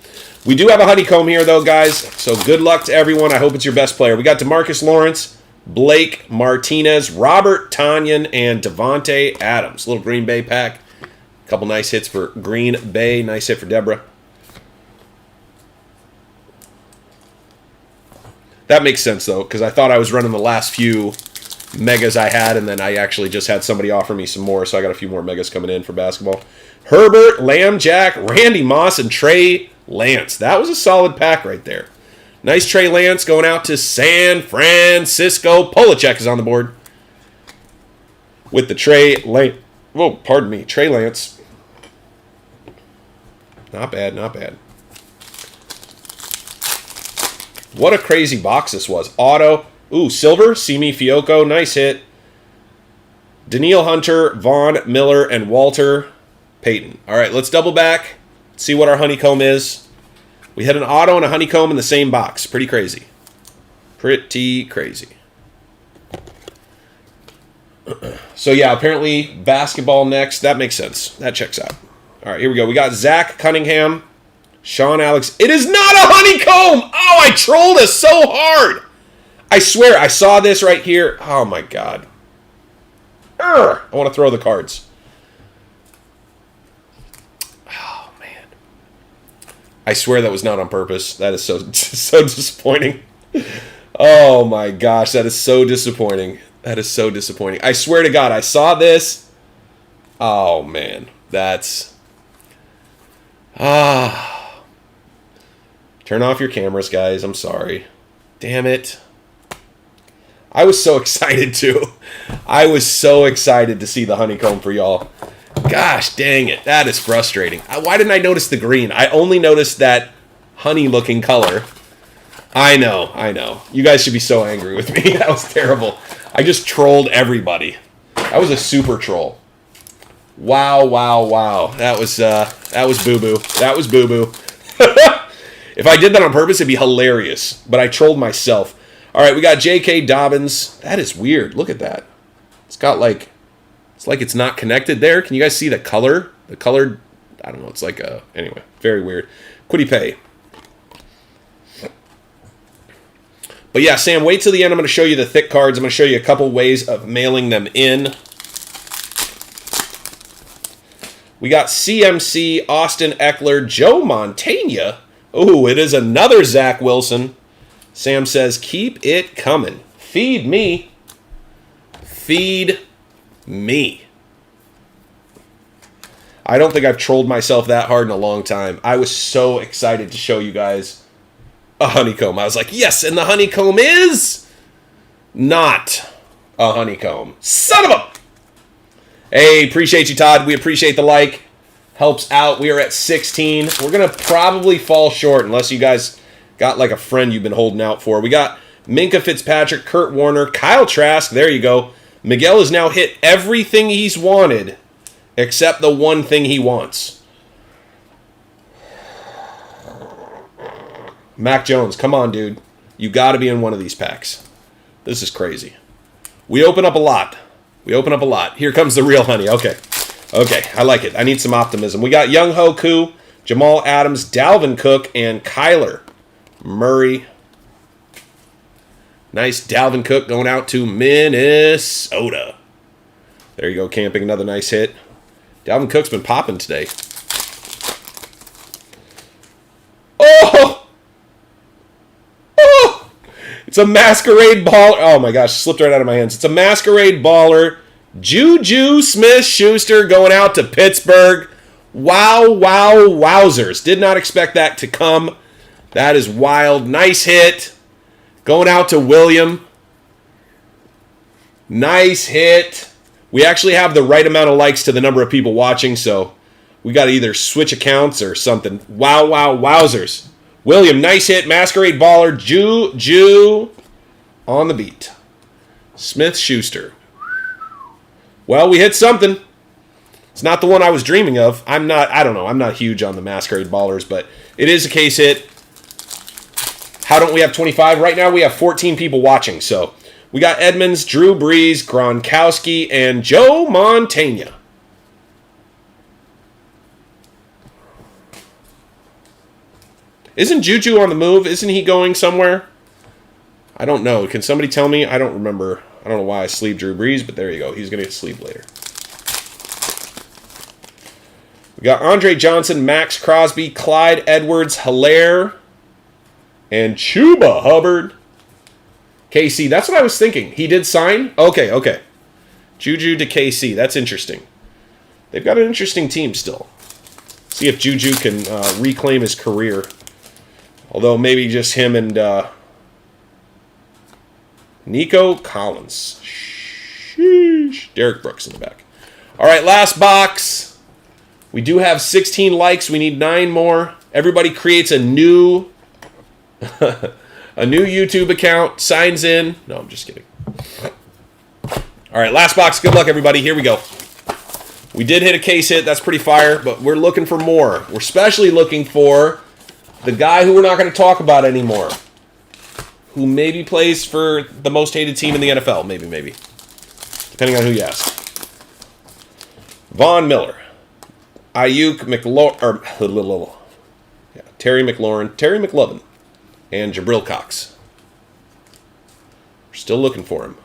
We do have a honeycomb here, though, guys. So good luck to everyone. I hope it's your best player. We got DeMarcus Lawrence, Blake Martinez, Robert Tonyan, and Devontae Adams. Little Green Bay pack. A couple nice hits for Green Bay. Nice hit for Deborah. That makes sense, though, because I thought I was running the last few megas I had, and then I actually just had somebody offer me some more, so I got a few more megas coming in for basketball. Herbert, Lamb Jack, Randy Moss, and Trey Lance. That was a solid pack right there. Nice Trey Lance going out to San Francisco. Polachek is on the board with the Trey Lance. Whoa, pardon me. Trey Lance. Not bad, not bad. What a crazy box this was. Auto. Ooh, silver. Simi Fioco. Nice hit. Daniil Hunter, Vaughn Miller, and Walter Payton. All right, let's double back. See what our honeycomb is. We had an auto and a honeycomb in the same box. Pretty crazy. Pretty crazy. So, yeah, apparently basketball next. That makes sense. That checks out. All right, here we go. We got Zach Cunningham, Sean Alex. It is not a honeycomb! Oh, I trolled us so hard! I swear, I saw this right here. Oh, my God. I want to throw the cards. Oh, man. I swear that was not on purpose. That is so disappointing. Oh, my gosh. That is so disappointing. That is so disappointing. I swear to God, I saw this. Oh, man. That's... Turn off your cameras, guys. I'm sorry. Damn it. I was so excited, too. I was so excited to see the honeycomb for y'all. Gosh, dang it. That is frustrating. Why didn't I notice the green? I only noticed that honey-looking color. I know. You guys should be so angry with me. That was terrible. I just trolled everybody. That was a super troll. Wow. That was boo-boo. That was boo-boo. If I did that on purpose, it'd be hilarious. But I trolled myself. All right, we got J.K. Dobbins. That is weird. Look at that. It's got like... It's like it's not connected there. Can you guys see the color? The colored... I don't know. It's like a... Anyway, very weird. Quiddy Pay. But yeah, Sam, wait till the end. I'm going to show you the thick cards. I'm going to show you a couple ways of mailing them in. We got CMC, Austin Eckler, Joe Montana. Oh, it is another Zach Wilson. Sam says, keep it coming. Feed me. Feed me. I don't think I've trolled myself that hard in a long time. I was so excited to show you guys a honeycomb. I was like, yes, and the honeycomb is not a honeycomb. Son of a... Hey, appreciate you, Todd. We appreciate the like. Helps out. We are at 16. We're going to probably fall short unless you guys got like a friend you've been holding out for. We got Minka Fitzpatrick, Kurt Warner, Kyle Trask. There you go. Miguel has now hit everything he's wanted except the one thing he wants. Mac Jones, come on, dude. You got to be in one of these packs. This is crazy. We open up a lot. Here comes the real honey. Okay, I like it. I need some optimism. We got Young Ho Koo, Jamal Adams, Dalvin Cook, and Kyler Murray. Nice Dalvin Cook going out to Minnesota. There you go, camping. Another nice hit. Dalvin Cook's been popping today. Oh! It's a masquerade baller. Oh my gosh, slipped right out of my hands. It's a masquerade baller. Juju Smith-Schuster going out to Pittsburgh. Wowzers. Did not expect that to come. That is wild. Nice hit. Going out to William. Nice hit. We actually have the right amount of likes to the number of people watching, so we got to either switch accounts or something. Wowzers. William, nice hit. Masquerade baller. Juju on the beat. Smith-Schuster. Well, we hit something. It's not the one I was dreaming of. I don't know. I'm not huge on the Masquerade Ballers, but it is a case hit. How don't we have 25? Right now we have 14 people watching, so we got Edmonds, Drew Brees, Gronkowski, and Joe Montana. Isn't Juju on the move? Isn't he going somewhere? I don't know. Can somebody tell me? I don't remember. I don't know why I sleeved Drew Brees, but there you go. He's going to get sleeved later. We got Andre Johnson, Max Crosby, Clyde Edwards, Hilaire, and Chuba Hubbard. KC, that's what I was thinking. He did sign? Okay. Juju to KC. That's interesting. They've got an interesting team still. See if Juju can reclaim his career. Although maybe just him and Nico Collins. Sheesh. Derek Brooks in the back. All right, last box. We do have 16 likes. We need 9 more. Everybody creates a new YouTube account, signs in. No, I'm just kidding. All right, last box. Good luck, everybody. Here we go. We did hit a case hit. That's pretty fire, but we're looking for more. We're especially looking for the guy who we're not going to talk about anymore, who maybe plays for the most hated team in the NFL. Maybe. Depending on who you ask. Von Miller. Ayuk, Terry McLaurin, Terry McLovin, and Jabril Cox. We're still looking for him.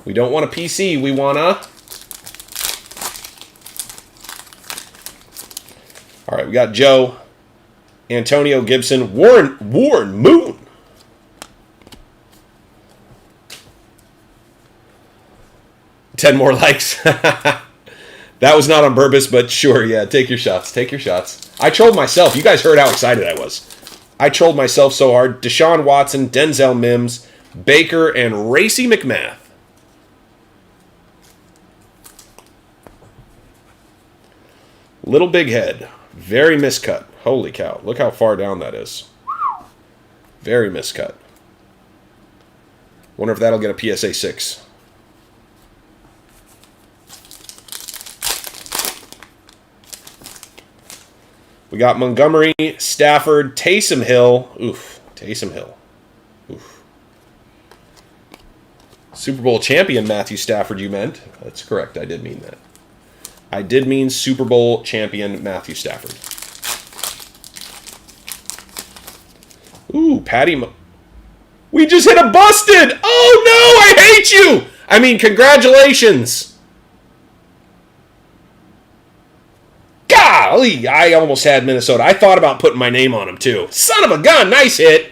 We don't want a PC. We want a... All right, we got Joe, Antonio Gibson, Warren Moon. Ten more likes. That was not on purpose, but sure, yeah, take your shots. I trolled myself. You guys heard how excited I was. I trolled myself so hard. Deshaun Watson, Denzel Mims, Baker, and Racy McMath. Little Big Head. Very miscut. Holy cow. Look how far down that is. Very miscut. Wonder if that'll get a PSA 6. We got Montgomery, Stafford, Taysom Hill. Oof. Taysom Hill. Oof. Super Bowl champion Matthew Stafford, you meant. That's correct. I did mean that. I did mean Super Bowl champion Matthew Stafford. Ooh, Patty. We just hit a busted. Oh, no. I hate you. I mean, congratulations. Golly, I almost had Minnesota. I thought about putting my name on him, too. Son of a gun. Nice hit.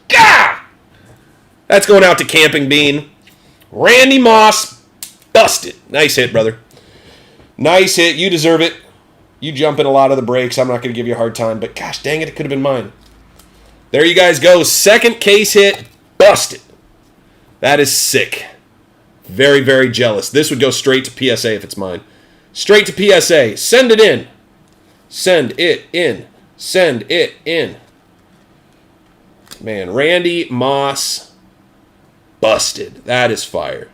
Gah! That's going out to Camping Bean. Randy Moss. Busted. Nice hit, brother. Nice hit. You deserve it. You jump in a lot of the breaks. I'm not going to give you a hard time, but gosh dang it, it could have been mine. There you guys go. Second case hit. Busted. That is sick. Very, very jealous. This would go straight to PSA if it's mine. Straight to PSA. Send it in. Send it in. Send it in. Man, Randy Moss. Busted. That is fire.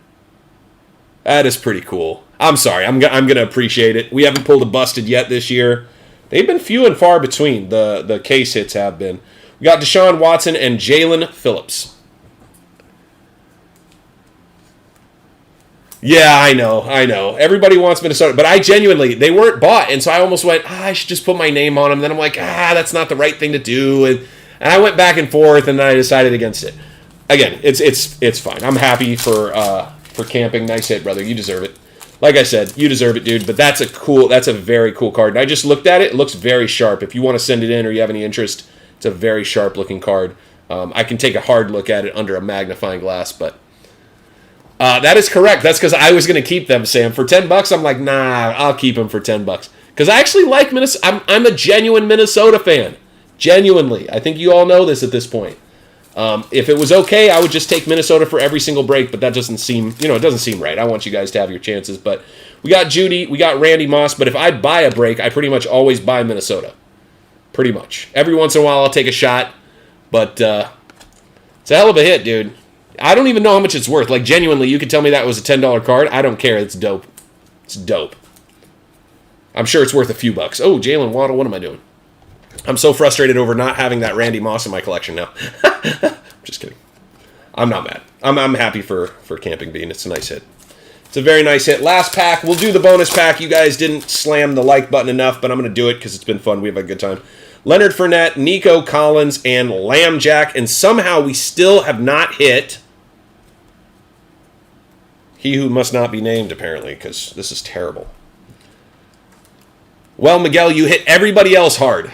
That is pretty cool. I'm sorry. I'm going to appreciate it. We haven't pulled a busted yet this year. They've been few and far between. The case hits have been. We got Deshaun Watson and Jalen Phillips. Yeah, I know. Everybody wants Minnesota, but I genuinely, they weren't bought, and so I almost went, I should just put my name on them. Then I'm like, that's not the right thing to do, and I went back and forth, and then I decided against it. Again, it's fine. I'm happy for Camping. Nice hit, brother. You deserve it. Like I said, you deserve it, dude. But that's a very cool card. And I just looked at it. It looks very sharp. If you want to send it in or you have any interest, it's a very sharp looking card. I can take a hard look at it under a magnifying glass, but. That is correct. That's because I was going to keep them, Sam. For $10, I'm like, nah, I'll keep them for $10. Because I actually like Minnesota. I'm a genuine Minnesota fan. Genuinely. I think you all know this at this point. If it was okay, I would just take Minnesota for every single break, but that doesn't seem, it doesn't seem right. I want you guys to have your chances. But we got Judy, we got Randy Moss, but if I buy a break, I pretty much always buy Minnesota. Pretty much. Every once in a while, I'll take a shot, but it's a hell of a hit, dude. I don't even know how much it's worth. Like, genuinely, you could tell me that was a $10 card. I don't care. It's dope. It's dope. I'm sure it's worth a few bucks. Oh, Jalen Waddle, what am I doing? I'm so frustrated over not having that Randy Moss in my collection now. Just kidding. I'm not mad. I'm happy for Camping Bean. It's a nice hit. It's a very nice hit. Last pack. We'll do the bonus pack. You guys didn't slam the like button enough, but I'm going to do it because it's been fun. We've had a good time. Leonard Fournette, Nico Collins, and Lamb Jack. And somehow we still have not hit he who must not be named, apparently, because this is terrible. Well, Miguel, you hit everybody else hard.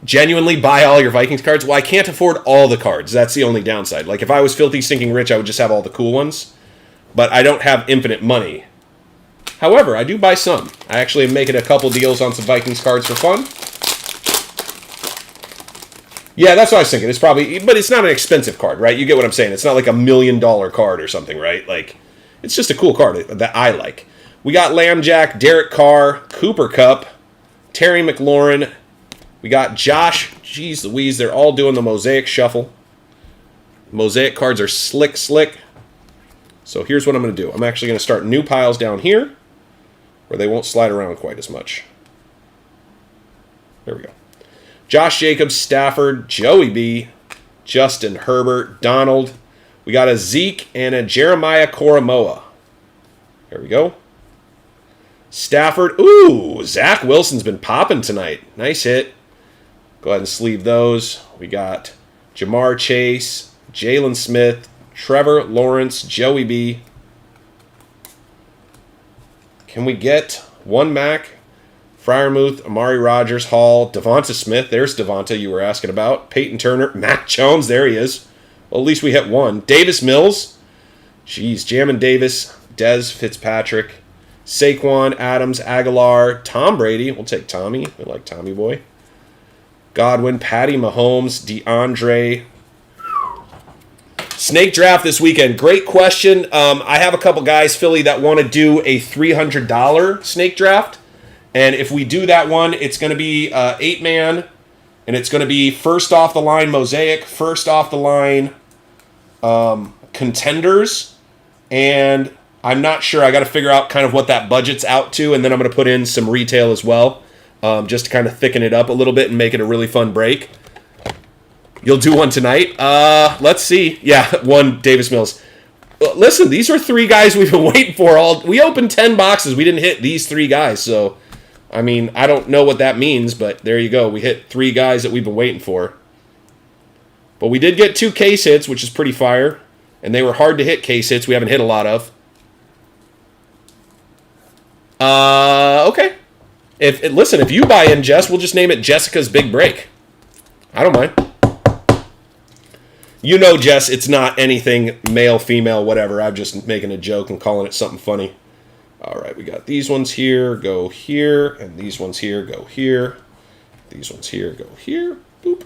Genuinely buy all your Vikings cards? Well, I can't afford all the cards. That's the only downside. Like, if I was filthy stinking rich, I would just have all the cool ones. But I don't have infinite money. However, I do buy some. I actually am making a couple deals on some Vikings cards for fun. Yeah, that's what I was thinking. It's probably, but it's not an expensive card, right? You get what I'm saying. It's not like $1 million card or something, right? Like, it's just a cool card that I like. We got Lamb Jack, Derek Carr, Cooper Kupp, Terry McLaurin. We got Josh. Jeez Louise, they're all doing the Mosaic shuffle. Mosaic cards are slick. So here's what I'm going to do. I'm actually going to start new piles down here where they won't slide around quite as much. There we go. Josh Jacobs, Stafford, Joey B, Justin Herbert, Donald. We got a Zeke and a Jeremiah Koromoa. There we go. Stafford. Ooh, Zach Wilson's been popping tonight. Nice hit. Go ahead and sleeve those. We got Jamar Chase, Jalen Smith, Trevor Lawrence, Joey B. Can we get one Mac? Freiermuth, Amari Rodgers, Hall, Devonta Smith. There's Devonta you were asking about. Peyton Turner, Mac Jones. There he is. Well, at least we hit one. Davis Mills. Jeez, Jamin Davis, Dez Fitzpatrick, Saquon, Adams, Aguilar, Tom Brady. We'll take Tommy. We like Tommy boy. Godwin, Patty Mahomes, DeAndre. Snake draft this weekend. Great question. I have a couple guys, Philly, that want to do a $300 snake draft. And if we do that one, it's going to be 8-man. And it's going to be first off the line Mosaic, first off the line contenders. And I'm not sure. I got to figure out kind of what that budget's out to. And then I'm going to put in some retail as well. Just to kind of thicken it up a little bit and make it a really fun break. You'll do one tonight? Let's see. Yeah, one Davis Mills. Listen, these are three guys we've been waiting for all. We opened 10 boxes. We didn't hit these three guys. So, I mean, I don't know what that means, but there you go. We hit three guys that we've been waiting for. But we did get 2 case hits, which is pretty fire. And they were hard to hit case hits. We haven't hit a lot of. Okay. Listen, if you buy in, Jess, we'll just name it Jessica's Big Break. I don't mind. You know, Jess, it's not anything male, female, whatever. I'm just making a joke and calling it something funny. All right, we got these ones here, go here, and these ones here, go here. These ones here, go here. Boop.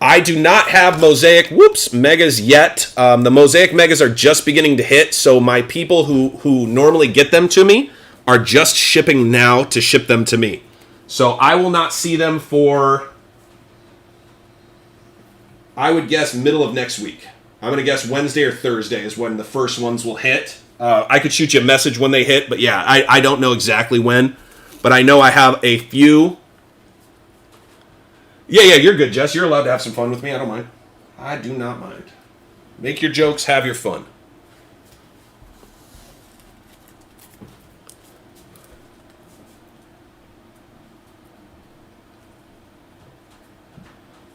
I do not have Mosaic, Megas yet. The Mosaic Megas are just beginning to hit, so my people who normally get them to me are just shipping now to ship them to me. So I will not see them for, I would guess, middle of next week. I'm going to guess Wednesday or Thursday is when the first ones will hit. I could shoot you a message when they hit, but yeah, I don't know exactly when. But I know I have a few. Yeah, you're good, Jess. You're allowed to have some fun with me. I don't mind. I do not mind. Make your jokes, have your fun.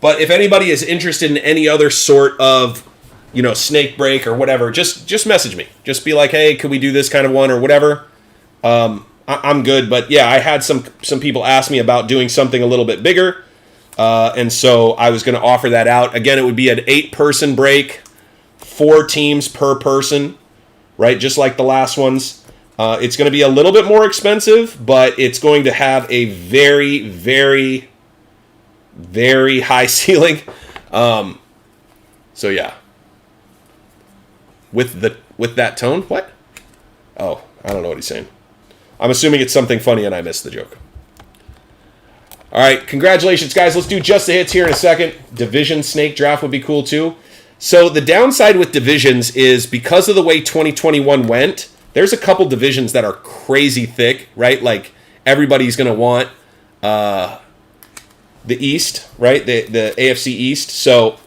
But if anybody is interested in any other sort of, snake break or whatever, just message me. Just be like, hey, could we do this kind of one or whatever? I'm good. But yeah, I had some people ask me about doing something a little bit bigger. And so I was going to offer that out. Again, it would be an 8-person break, 4 teams per person, right? Just like the last ones. It's going to be a little bit more expensive, but it's going to have a very, very, very high ceiling. So yeah. With that tone, what? Oh, I don't know what he's saying. I'm assuming it's something funny and I missed the joke. All right, congratulations, guys. Let's do just the hits here in a second. Division snake draft would be cool, too. So the downside with divisions is because of the way 2021 went, there's a couple divisions that are crazy thick, right? Like, everybody's going to want the East, right? The AFC East. So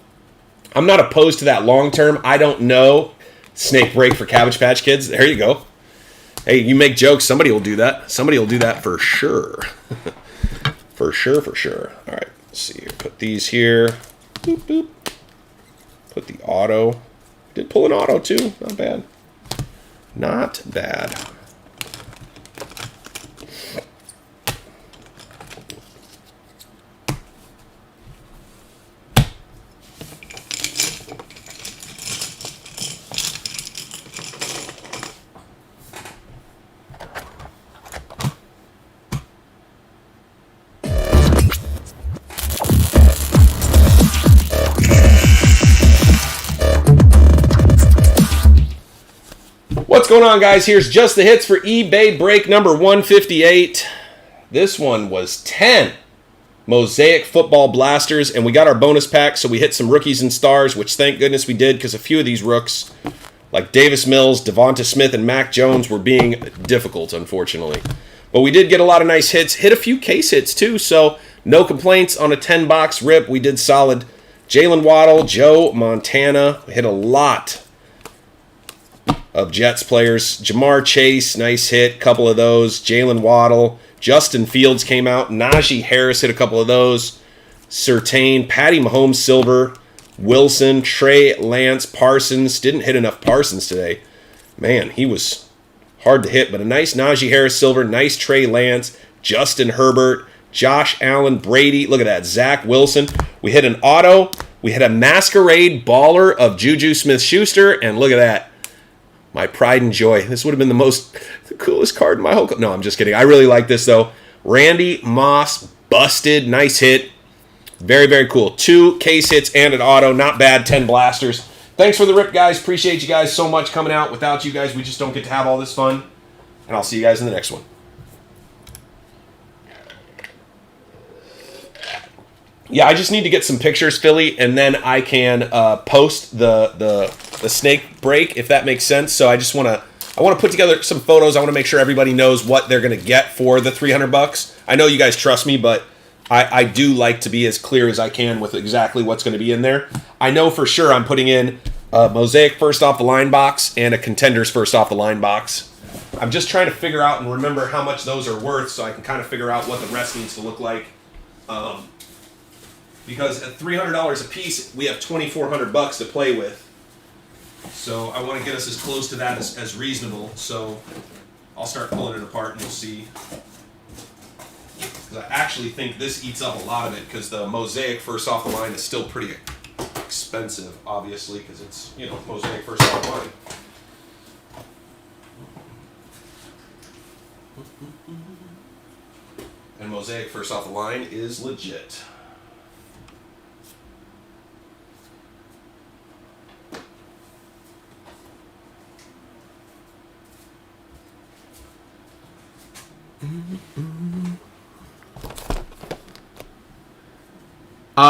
I'm not opposed to that long term. I don't know. Snake break for Cabbage Patch Kids. There you go. Hey, you make jokes. Somebody will do that. Somebody will do that for sure. For sure, for sure. All right, let's see here. Put these here. Boop, boop. Put the auto. Did pull an auto, too. Not bad. Not bad. What's going on, guys? Here's just the hits for eBay break number 158. This one was 10 Mosaic Football Blasters, and we got our bonus pack, so we hit some rookies and stars, which thank goodness we did, because a few of these rooks, like Davis Mills, Devonta Smith, and Mac Jones, were being difficult, unfortunately. But we did get a lot of nice hits. Hit a few case hits, too, so no complaints on a 10-box rip. We did solid. Jalen Waddle, Joe Montana, hit a lot of Jets players. Jamar Chase, nice hit, couple of those. Jalen Waddle, Justin Fields came out. Najee Harris hit a couple of those. Surtain, Patty Mahomes silver. Wilson, Trey Lance, Parsons. Didn't hit enough Parsons today. Man, he was hard to hit, but a nice Najee Harris silver. Nice Trey Lance. Justin Herbert, Josh Allen, Brady. Look at that, Zach Wilson. We hit an auto. We hit a masquerade baller of Juju Smith-Schuster, and look at that. My pride and joy. This would have been the coolest card in my whole... No, I'm just kidding. I really like this, though. Randy Moss, busted. Nice hit. Very, very cool. 2 case hits and an auto. Not bad. 10 blasters. Thanks for the rip, guys. Appreciate you guys so much coming out. Without you guys, we just don't get to have all this fun. And I'll see you guys in the next one. Yeah, I just need to get some pictures, Philly, and then I can post the snake break, if that makes sense. So I just want to put together some photos. I want to make sure everybody knows what they're going to get for the $300. I know you guys trust me, but I do like to be as clear as I can with exactly what's going to be in there. I know for sure I'm putting in a Mosaic first off the line box and a Contenders first off the line box. I'm just trying to figure out and remember how much those are worth so I can kind of figure out what the rest needs to look like. Because at $300 a piece, we have $2,400 to play with. So I want to get us as close to that as reasonable. So I'll start pulling it apart and we'll see. Because I actually think this eats up a lot of it because the Mosaic first off the line is still pretty expensive, obviously, because it's, you know, Mosaic first off the line. And Mosaic first off the line is legit.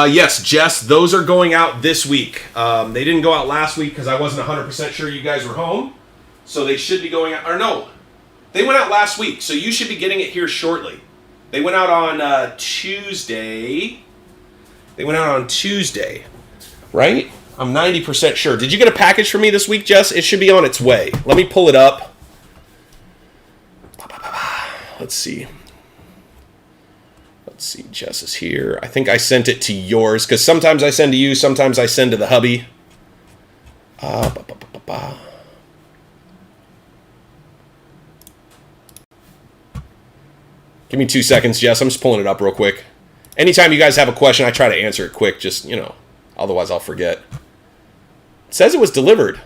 Yes, Jess, those are going out this week. They didn't go out last week because I wasn't 100% sure you guys were home. So they should be going out, or no, they went out last week, so you should be getting it here shortly. They went out on Tuesday. They went out on Tuesday, right? I'm 90% sure. Did you get a package from me this week, Jess? It should be on its way. Let me pull it up. Let's see. Let's see, Jess is here. I think I sent it to yours, because sometimes I send to you, sometimes I send to the hubby. Give me 2 seconds, Jess. I'm just pulling it up real quick. Anytime you guys have a question, I try to answer it quick, just, you know, otherwise I'll forget. It says it was delivered.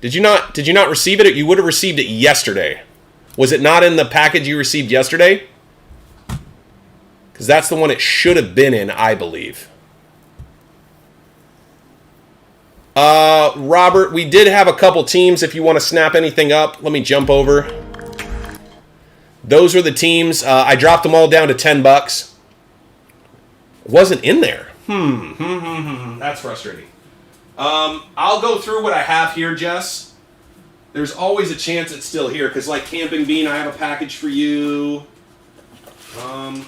Did you not receive it? You would have received it yesterday. Was it not in the package you received yesterday? Because that's the one it should have been in, I believe. Robert, we did have a couple teams if you want to snap anything up. Let me jump over. Those were the teams. I dropped them all down to $10. wasn't in there. That's frustrating. I'll go through what I have here, Jess. There's always a chance it's still here, because like Camping Bean, I have a package for you. I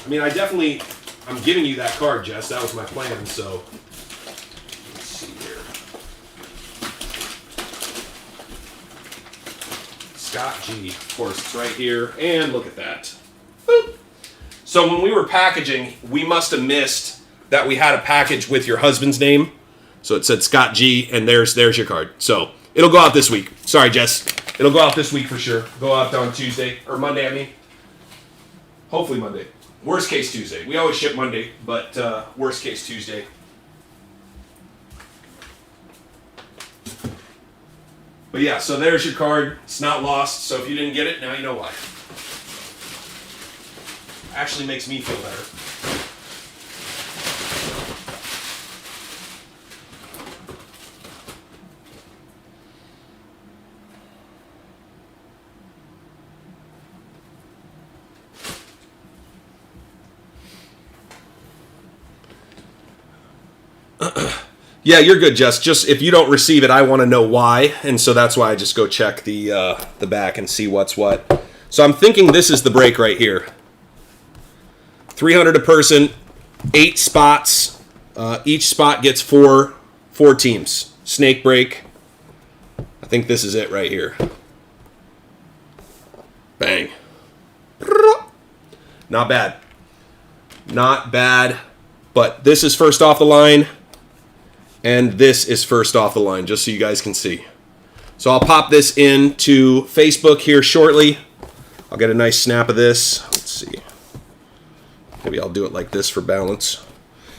mean, I'm giving you that card, Jess. That was my plan, so. Let's see here. Scott G, of course, it's right here. And look at that. Boop. So when we were packaging, we must have missed that we had a package with your husband's name. So it said Scott G, and there's your card. So it'll go out this week. Sorry, Jess. It'll go out this week for sure. Go out on Tuesday, or Monday, I mean. Hopefully Monday. Worst case Tuesday. We always ship Monday, but worst case Tuesday. But yeah, so there's your card. It's not lost, so if you didn't get it, now you know why. Actually makes me feel better. Yeah, you're good, Jess. Just if you don't receive it, I want to know why, and so that's why I just go check the back and see what's what. So I'm thinking this is the break right here. 300 a person, 8 spots. Each spot gets four teams. Snake break. I think this is it right here. Bang. Not bad. Not bad. But this is first off the line. And this is first off the line, just so you guys can see. So I'll pop this into Facebook here shortly. I'll get a nice snap of this. Let's see. Maybe I'll do it like this for balance.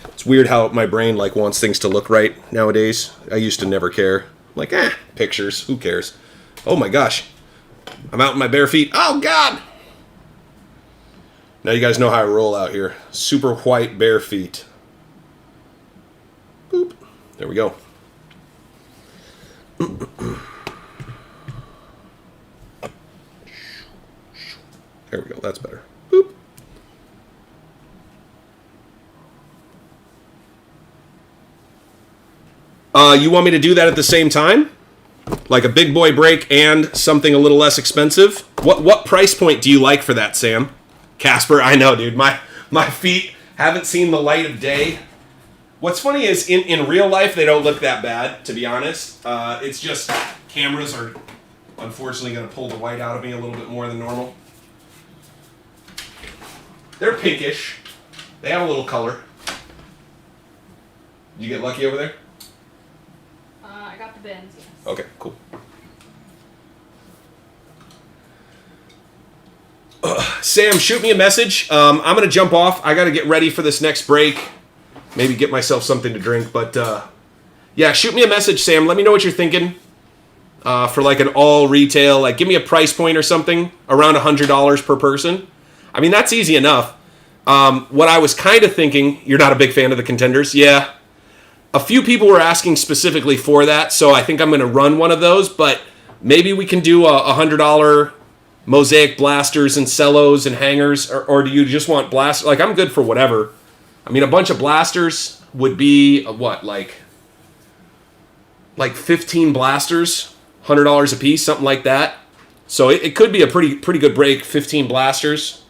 It's weird how my brain like wants things to look right nowadays. I used to never care. I'm like, pictures, who cares? Oh my gosh. I'm out in my bare feet. Oh God! Now you guys know how I roll out here. Super white bare feet. Boop. There we go. There we go. That's better. Boop. You want me to do that at the same time? Like a big boy break and something a little less expensive? What price point do you like for that, Sam? Casper, I know, dude. My feet haven't seen the light of day. What's funny is in real life, they don't look that bad, to be honest. It's just cameras are unfortunately going to pull the white out of me a little bit more than normal. They're pinkish. They have a little color. Did you get lucky over there?
I got the bins, yes.
Okay, cool. Sam, shoot me a message. I'm going to jump off. I got to get ready for this next break. Maybe get myself something to drink. But, yeah, shoot me a message, Sam. Let me know what you're thinking for, like, an all retail. Like, give me a price point or something around $100 per person. I mean, that's easy enough. What I was kind of thinking, you're not a big fan of the Contenders? Yeah. A few people were asking specifically for that, so I think I'm going to run one of those. But maybe we can do a $100 Mosaic Blasters and cellos and hangers. Or do you just want blasters? Like, I'm good for whatever. I mean, a bunch of blasters would be, what, like 15 blasters, $100 a piece, something like that. So it could be a pretty good break, 15 blasters.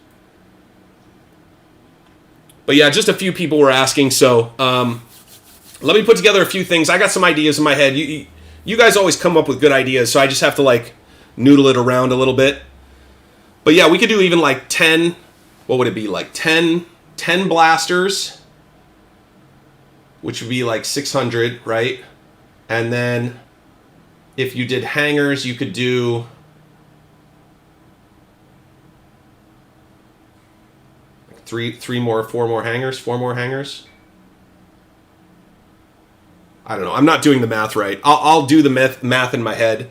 But yeah, just a few people were asking, so let me put together a few things. I got some ideas in my head. You guys always come up with good ideas, so I just have to, like, noodle it around a little bit. But yeah, we could do even, like, 10, what would it be, like 10 blasters, which would be like 600, right? And then if you did hangers, you could do four more hangers. I don't know. I'm not doing the math right. I'll do the math in my head.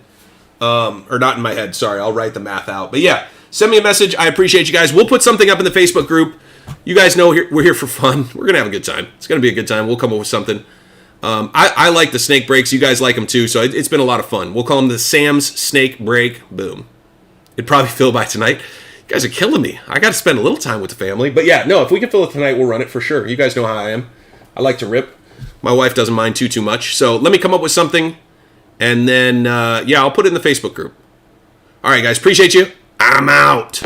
Or not in my head, sorry. I'll write the math out. But yeah, send me a message. I appreciate you guys. We'll put something up in the Facebook group. You guys know we're here for fun. We're going to have a good time. It's going to be a good time. We'll come up with something. I like the snake breaks. You guys like them too, so it's been a lot of fun. We'll call them the Sam's Snake Break. Boom. It'd probably fill by tonight. You guys are killing me. I got to spend a little time with the family. But yeah, no, if we can fill it tonight, we'll run it for sure. You guys know how I am. I like to rip. My wife doesn't mind too much. So let me come up with something. And then, yeah, I'll put it in the Facebook group. All right, guys. Appreciate you. I'm out.